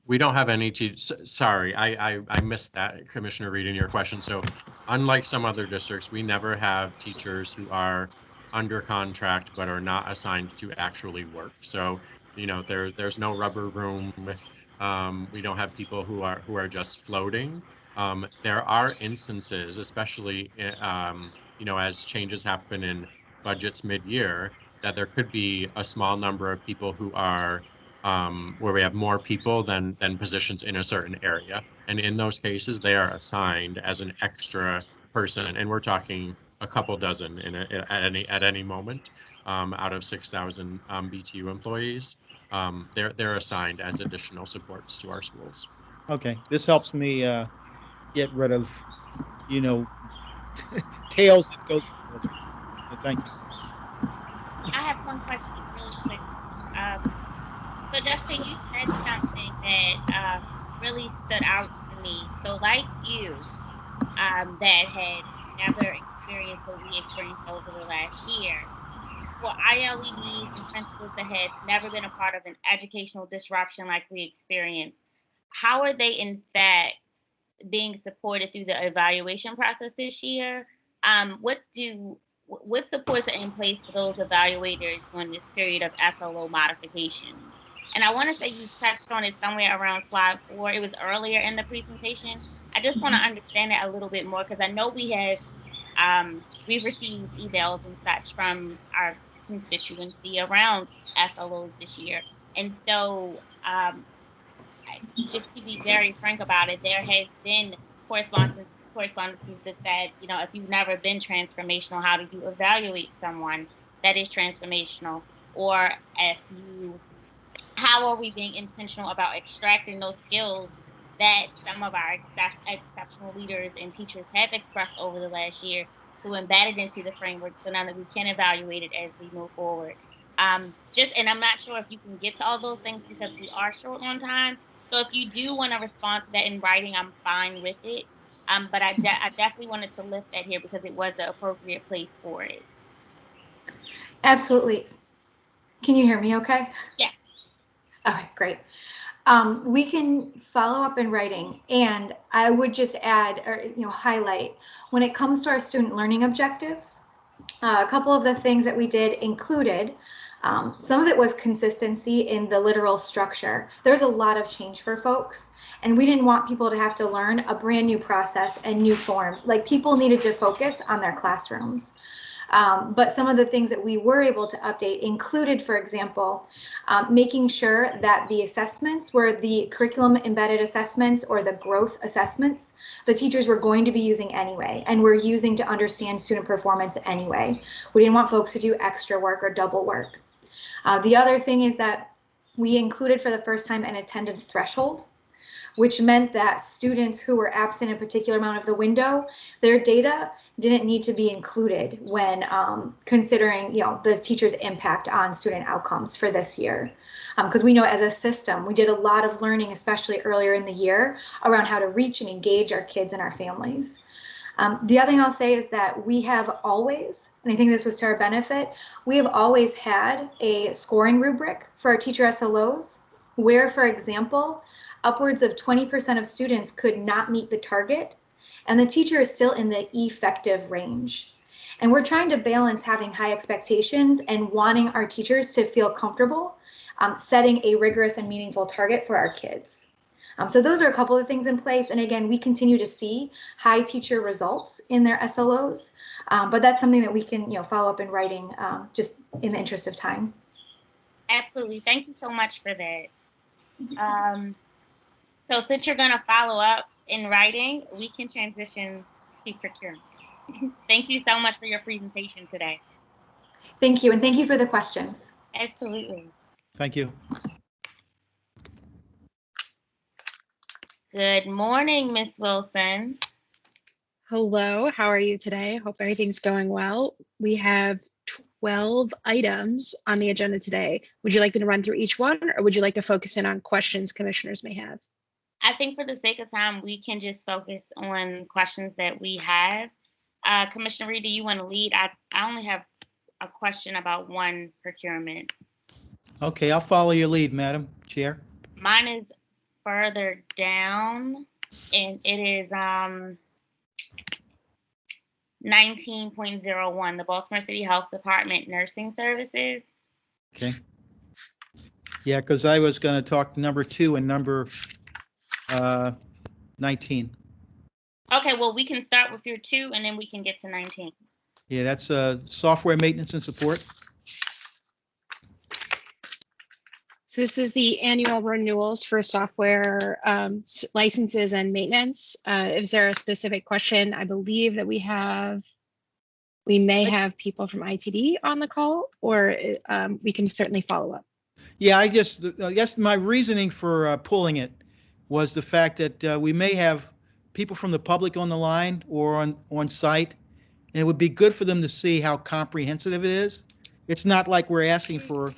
We don't have any teachers. Sorry, I missed that, Commissioner Reed, in your question. So unlike some other districts, we never have teachers who are under contract but are not assigned to actually work. So there's no rubber room. We don't have people who are just floating. There are instances, especially as changes happen in budgets mid-year, that there could be a small number of people who are where we have more people than positions in a certain area, and in those cases they are assigned as an extra person, and we're talking a couple dozen at any moment out of 6,000 BTU employees. They're assigned as additional supports to our schools. Okay, this helps me get rid of, tails that go through. So thank you. I have one question really quick. So Justin, you said something that really stood out to me. So like you, that had never experienced what we experienced over the last year, for ILEDs and principals that had never been a part of an educational disruption like we experienced, how are they in fact being supported through the evaluation process this year? What supports are in place for those evaluators during this period of FLO modification? And I want to say you touched on it somewhere around slide 4. It was earlier in the presentation. I just want to understand it a little bit more because I know we've received emails and such from our constituency around FLOs this year. And so just to be very frank about it, there has been correspondences that said, if you've never been transformational, how do you evaluate someone that is transformational? Or how are we being intentional about extracting those skills that some of our exceptional leaders and teachers have expressed over the last year to embed it into the framework so now that we can evaluate it as we move forward? And I'm not sure if you can get to all those things because we are short on time. So if you do want to respond to that in writing, I'm fine with it. But I definitely wanted to lift that here because it was the appropriate place for it. Absolutely. Can you hear me okay? Yeah. Okay, great. We can follow up in writing, and I would just add or highlight when it comes to our student learning objectives, a couple of the things that we did included, some of it was consistency in the literal structure. There's a lot of change for folks, and we didn't want people to have to learn a brand new process and new forms. Like, people needed to focus on their classrooms. But some of the things that we were able to update included, for example, making sure that the assessments were the curriculum embedded assessments or the growth assessments the teachers were going to be using anyway, and we're using to understand student performance anyway. We didn't want folks to do extra work or double work. The other thing is that we included for the first time an attendance threshold, which meant that students who were absent a particular amount of the window, their data didn't need to be included when considering, the teacher's impact on student outcomes for this year. Because we know as a system, we did a lot of learning, especially earlier in the year, around how to reach and engage our kids and our families. The other thing I'll say is that we have always, and I think this was to our benefit, we have always had a scoring rubric for our teacher SLOs, where, for example, upwards of 20% of students could not meet the target, and the teacher is still in the effective range. And we're trying to balance having high expectations and wanting our teachers to feel comfortable setting a rigorous and meaningful target for our kids. So those are a couple of things in place. And again, we continue to see high teacher results in their SLOs, but that's something that we can follow up in writing just in the interest of time. Absolutely. Thank you so much for that. So since you're going to follow up in writing, we can transition to procurement. Thank you so much for your presentation today. Thank you. And thank you for the questions. Absolutely. Thank you. Good morning, Ms. Wilson. Hello, how are you today? Hope everything's going well. We have 12 items on the agenda today. Would you like me to run through each one, or would you like to focus in on questions commissioners may have? I think for the sake of time, we can just focus on questions that we have. Commissioner Reed, do you want to lead? I only have a question about one procurement. Okay, I'll follow your lead, Madam Chair. Mine is further down, and it is 19.01, the Baltimore City Health Department Nursing Services. Okay. Yeah, because I was going to talk number 2 and number 19. Okay, well, we can start with your 2 and then we can get to 19. Yeah, that's software maintenance and support. So this is the annual renewals for software licenses and maintenance. Is there a specific question? I believe that we may have people from ITD on the call, or we can certainly follow up. Yeah, I guess my reasoning for pulling it was the fact that we may have people from the public on the line or on site, and it would be good for them to see how comprehensive it is. It's not like we're asking for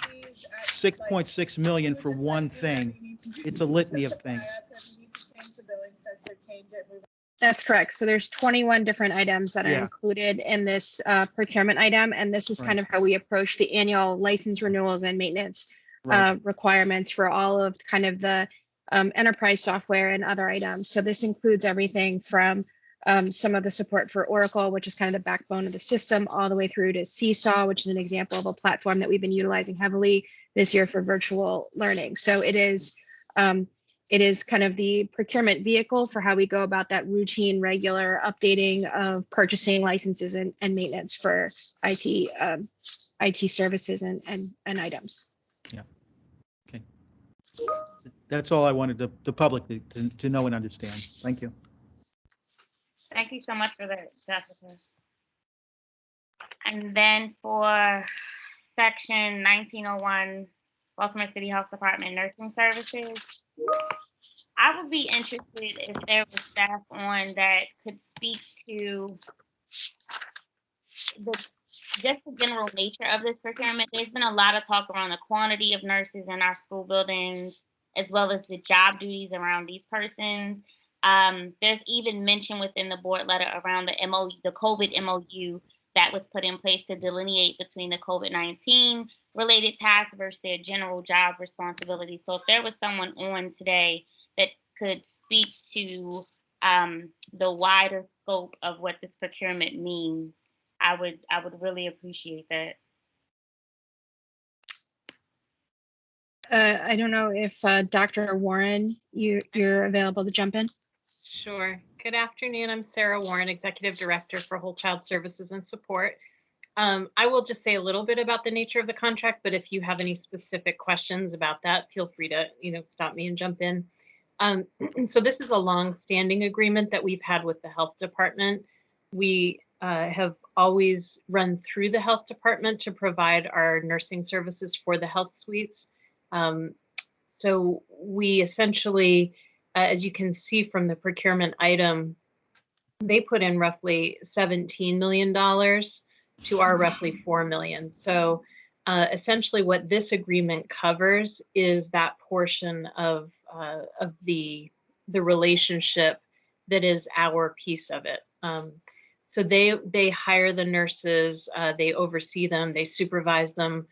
6.6 million for one thing. It's a litany of things. That's correct. So there's 21 different items that are included in this procurement item, and this is kind of how we approach the annual license renewals and maintenance requirements for all of kind of the enterprise software and other items. So this includes everything from some of the support for Oracle, which is kind of the backbone of the system, all the way through to Seesaw, which is an example of a platform that we've been utilizing heavily this year for virtual learning. So it is kind of the procurement vehicle for how we go about that routine, regular updating of purchasing licenses and maintenance for IT services and items. Yeah. Okay. That's all I wanted the public to know and understand. Thank you. Thank you so much for that, Jessica. And then for section 1901, Baltimore City Health Department Nursing Services, I would be interested if there was staff on that could speak to just the general nature of this procurement. There's been a lot of talk around the quantity of nurses in our school buildings, as well as the job duties around these persons. There's even mention within the board letter around the COVID MOU that was put in place to delineate between the COVID-19 related tasks versus their general job responsibilities. So if there was someone on today that could speak to the wider scope of what this procurement means, I would really appreciate that. I don't know if Dr. Warren, you're available to jump in. Sure. Good afternoon. I'm Sarah Warren, Executive Director for Whole Child Services and Support. I will just say a little bit about the nature of the contract, but if you have any specific questions about that, feel free to, stop me and jump in. So this is a long-standing agreement that we've had with the health department. We have always run through the health department to provide our nursing services for the health suites. So we essentially, as you can see from the procurement item, they put in roughly $17 million to our roughly $4 million. So essentially what this agreement covers is that portion of the relationship that is our piece of it. So they hire the nurses, they oversee them, they supervise them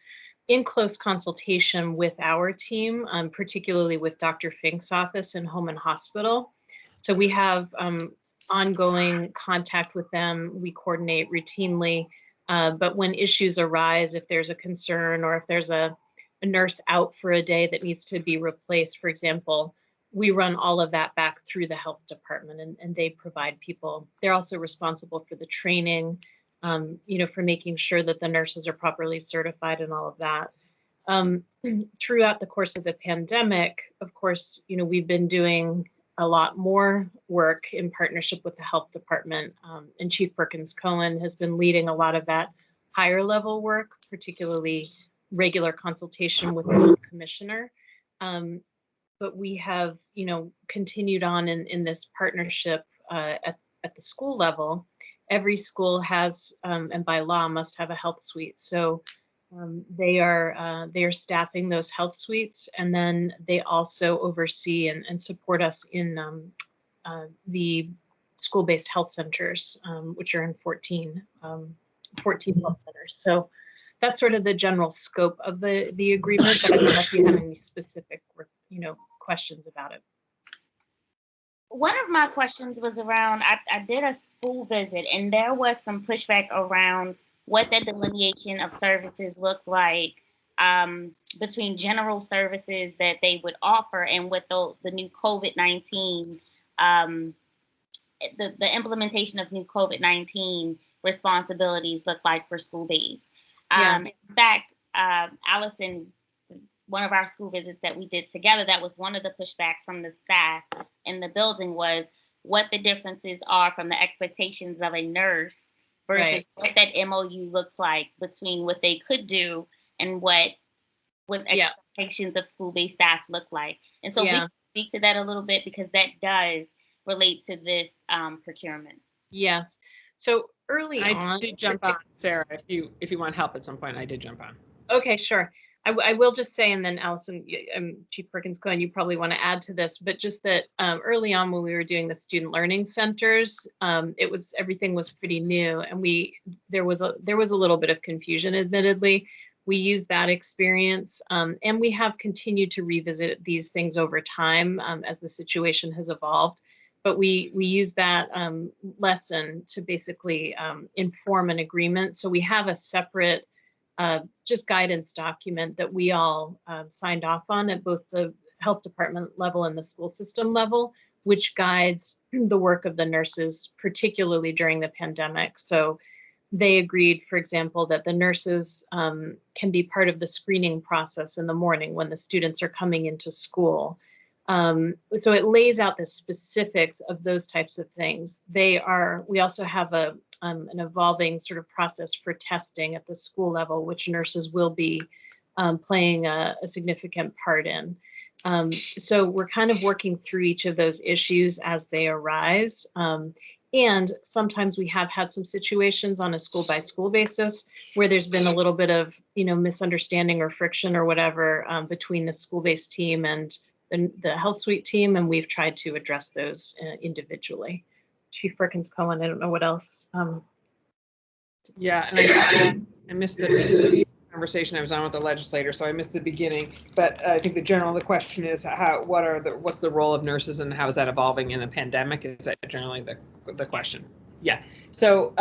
in close consultation with our team, particularly with Dr. Fink's office in Home and Hospital. So we have ongoing contact with them. We coordinate routinely, but when issues arise, if there's a concern or if there's a nurse out for a day that needs to be replaced, for example, we run all of that back through the health department, and they provide people. They're also responsible for the training, for making sure that the nurses are properly certified and all of that. Throughout the course of the pandemic, of course, we've been doing a lot more work in partnership with the health department, and Chief Perkins-Cohen has been leading a lot of that higher level work, particularly regular consultation with the commissioner. But we have, continued on in this partnership at the school level. Every school has, and by law, must have a health suite. So they are staffing those health suites, and then they also oversee and support us in the school-based health centers, which are in 14 health centers. So that's sort of the general scope of the agreement, but I don't know if you have any specific, questions about it. One of my questions was around, I did a school visit, and there was some pushback around what that delineation of services looked like between general services that they would offer and what the new COVID-19, the implementation of new COVID-19 responsibilities look like for school-based. In fact, Allison, one of our school visits that we did together, that was one of the pushbacks from the staff in the building was what the differences are from the expectations of a nurse versus what that MOU looks like between what they could do and what expectations of school-based staff look like. And so we can speak to that a little bit because that does relate to this procurement. Yes. So early on, I did jump on, Sarah, if you want help at some point, I did jump on. Okay, sure. I will just say, and then Allison, Chief Perkins-Cohen, you probably want to add to this, but just that early on when we were doing the student learning centers, everything was pretty new, and there was a little bit of confusion, admittedly. We used that experience, and we have continued to revisit these things over time as the situation has evolved. But we use that lesson to basically inform an agreement. So we have a separate just guidance document that we all signed off on at both the health department level and the school system level, which guides the work of the nurses, particularly during the pandemic. So they agreed, for example, that the nurses can be part of the screening process in the morning when the students are coming into school. So it lays out the specifics of those types of things. We also have an evolving sort of process for testing at the school level, which nurses will be playing a significant part in. So we're kind of working through each of those issues as they arise. And sometimes we have had some situations on a school by school basis where there's been a little bit of, misunderstanding or friction or whatever between the school-based team and the health suite team, and we've tried to address those individually. Chief Perkins-Cohen, I don't know what else. Yeah, and I missed the conversation I was on with the legislator, so I missed the beginning. But I think the question is what's the role of nurses and how is that evolving in the pandemic? Is that generally the question? Yeah. So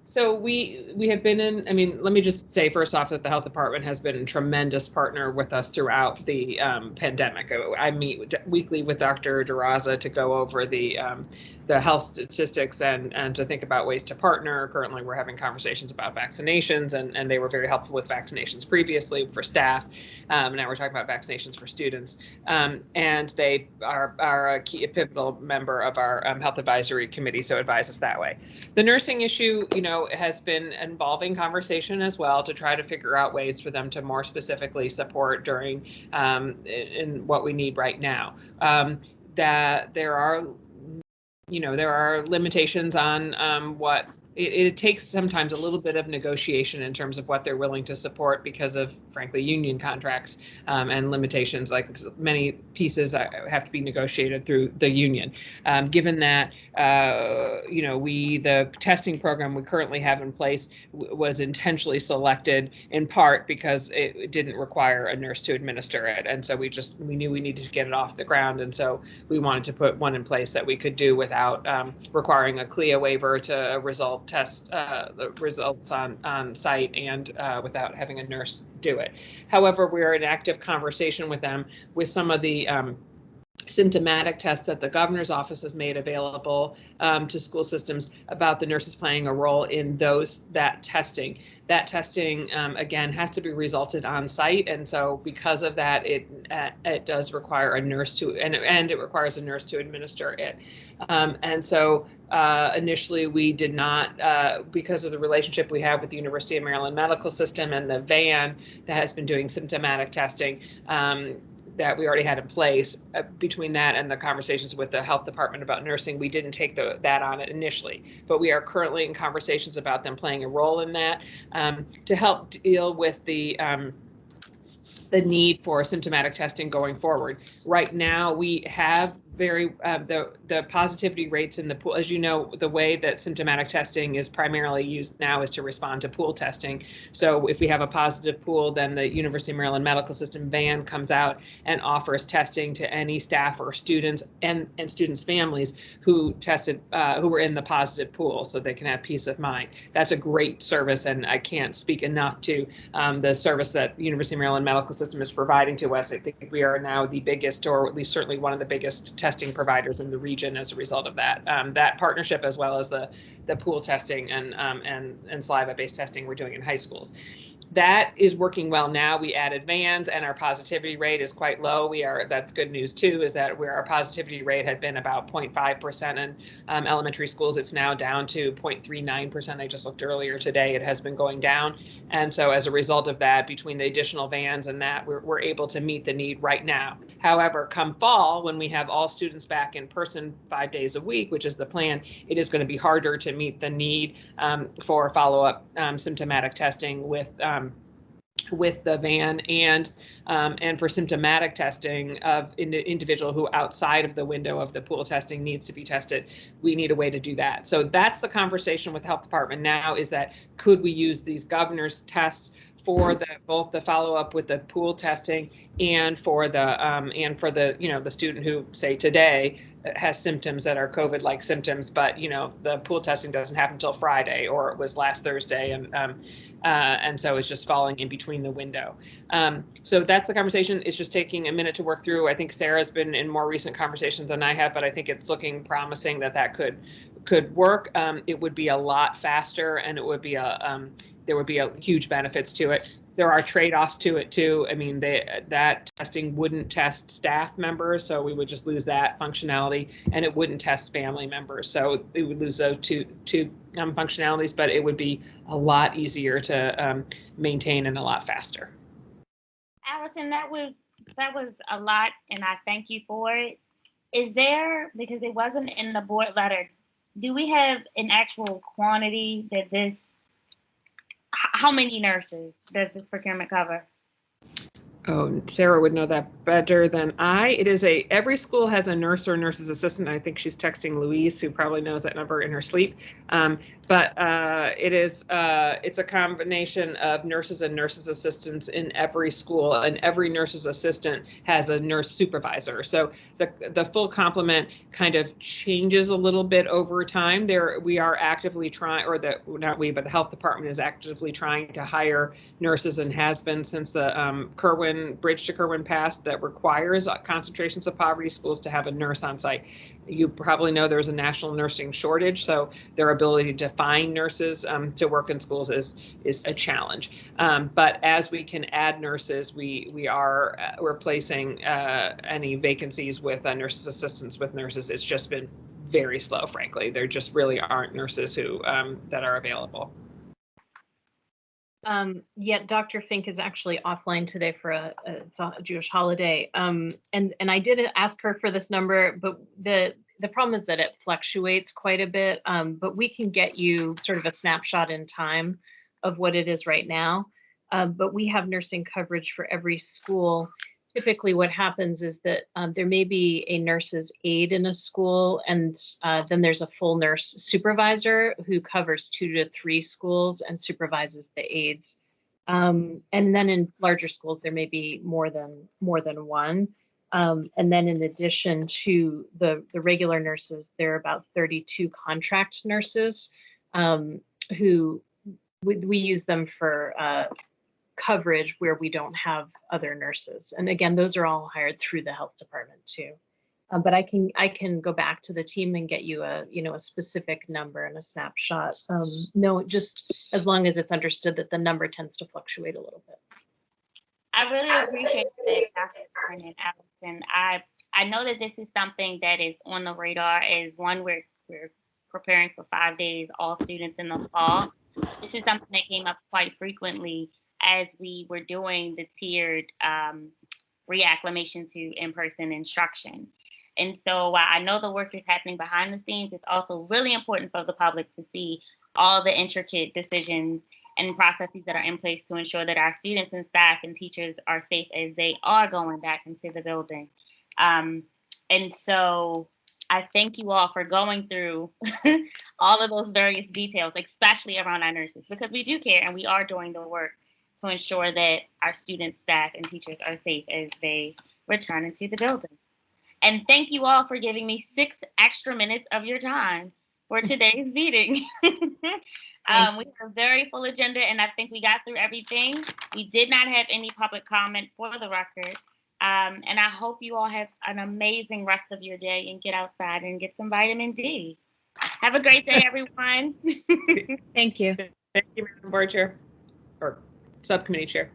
So we have been in, I mean, let me just say first off that the health department has been a tremendous partner with us throughout the pandemic. I meet weekly with Dr. DeRosa to go over the health statistics and to think about ways to partner. Currently, we're having conversations about vaccinations, and they were very helpful with vaccinations previously for staff. Now we're talking about vaccinations for students, and they are a pivotal member of our health advisory committee, so advise us that way. The nursing issue, you know, has been involving conversation as well to try to figure out ways for them to more specifically support during in what we need right now. That there are, you know, there are limitations on what it takes sometimes a little bit of negotiation in terms of what they're willing to support because of, frankly, union contracts and limitations. Like many pieces have to be negotiated through the union. Given that, you know, the testing program we currently have in place was intentionally selected in part because it didn't require a nurse to administer it. And so we knew we needed to get it off the ground. And so we wanted to put one in place that we could do without requiring a CLIA waiver to test the results on site and without having a nurse do it. However, we're in active conversation with them with some of the symptomatic tests that the governor's office has made available to school systems about the nurses playing a role in that testing. That testing, again, has to be resulted on site. And so because of that, it does require a nurse to, and it requires a nurse to administer it. And so initially we did not, because of the relationship we have with the University of Maryland Medical System and the van that has been doing symptomatic testing, that we already had in place. Between that and the conversations with the health department about nursing, we didn't take that on it initially, but we are currently in conversations about them playing a role in that to help deal with the need for symptomatic testing going forward. Right now, we have the positivity rates in the pool. As you know, the way that symptomatic testing is primarily used now is to respond to pool testing. So if we have a positive pool, then the University of Maryland Medical System van comes out and offers testing to any staff or students and students' families who were in the positive pool, so they can have peace of mind. That's a great service, and I can't speak enough to the service that the University of Maryland Medical System is providing to us. I think we are now the biggest, or at least certainly one of the biggest testing providers in the region as a result of that. That partnership, as well as the pool testing and saliva-based testing we're doing in high schools. That is working well now. We added vans and our positivity rate is quite low. That's good news too, is that our positivity rate had been about 0.5% in elementary schools. It's now down to 0.39%. I just looked earlier today, it has been going down. And so as a result of that, between the additional vans and that, we're able to meet the need right now. However, come fall, when we have all students back in person 5 days a week, which is the plan, it is going to be harder to meet the need for follow-up symptomatic testing with the van and for symptomatic testing of individual who outside of the window of the pool testing needs to be tested. We need a way to do that. So that's the conversation with the health department now, is that could we use these governor's tests for both the follow-up with the pool testing and for the you know, the student who, say today, has symptoms that are COVID-like symptoms, but you know, the pool testing doesn't happen until Friday, or it was last Thursday, and so it's just falling in between the window. So that's the conversation. It's just taking a minute to work through. I think Sarah's been in more recent conversations than I have, but I think it's looking promising that could work. It would be a lot faster, and it would be there would be huge benefits to it. There are trade-offs to it too. I mean, that testing wouldn't test staff members, so we would just lose that functionality, and it wouldn't test family members, so it would lose those two functionalities, but it would be a lot easier to maintain and a lot faster. Allison, that was a lot, and I thank you for it. Is there, because it wasn't in the board letter, do we have an actual quantity how many nurses does this procurement cover? Oh, Sarah would know that better than I. It is every school has a nurse or nurse's assistant. I think she's texting Louise, who probably knows that number in her sleep. But it's a combination of nurses and nurses assistants in every school, and every nurse's assistant has a nurse supervisor. So the full complement kind of changes a little bit over time. We are actively trying, or not we, but the health department is actively trying to hire nurses, and has been since the Bridge to Kerwin passed, that requires concentrations of poverty schools to have a nurse on site. You probably know there's a national nursing shortage, so their ability to find nurses to work in schools is a challenge. But as we can add nurses, we are replacing any vacancies with nurses assistants with nurses. It's just been very slow, frankly. There just really aren't nurses who that are available. Yeah, Dr. Fink is actually offline today for a Jewish holiday. And I did ask her for this number, but the problem is that it fluctuates quite a bit. But we can get you sort of a snapshot in time of what it is right now. But we have nursing coverage for every school. Typically what happens is that there may be a nurse's aide in a school, and then there's a full nurse supervisor who covers 2 to 3 schools and supervises the aides. And then in larger schools, there may be more than one. And then in addition to the regular nurses, there are about 32 contract nurses who we use them for coverage where we don't have other nurses. And again, those are all hired through the health department too. But I can go back to the team and get you a specific number and a snapshot. No, just as long as it's understood that the number tends to fluctuate a little bit. I really appreciate that, Dr. Kern and Allison. I know that this is something that is on the radar. As one, we're preparing for 5 days, all students in the fall. This is something that came up quite frequently as we were doing the tiered reacclimation to in-person instruction. And so while I know the work is happening behind the scenes, it's also really important for the public to see all the intricate decisions and processes that are in place to ensure that our students and staff and teachers are safe as they are going back into the building. And so I thank you all for going through all of those various details, especially around our nurses, because we do care and we are doing the work to ensure that our students, staff, and teachers are safe as they return into the building. And thank you all for giving me 6 extra minutes of your time for today's meeting. We have a very full agenda, and I think we got through everything. We did not have any public comment for the record. And I hope you all have an amazing rest of your day and get outside and get some vitamin D. Have a great day, everyone. Thank you. Thank you, Madam Board Chair, or Subcommittee Chair.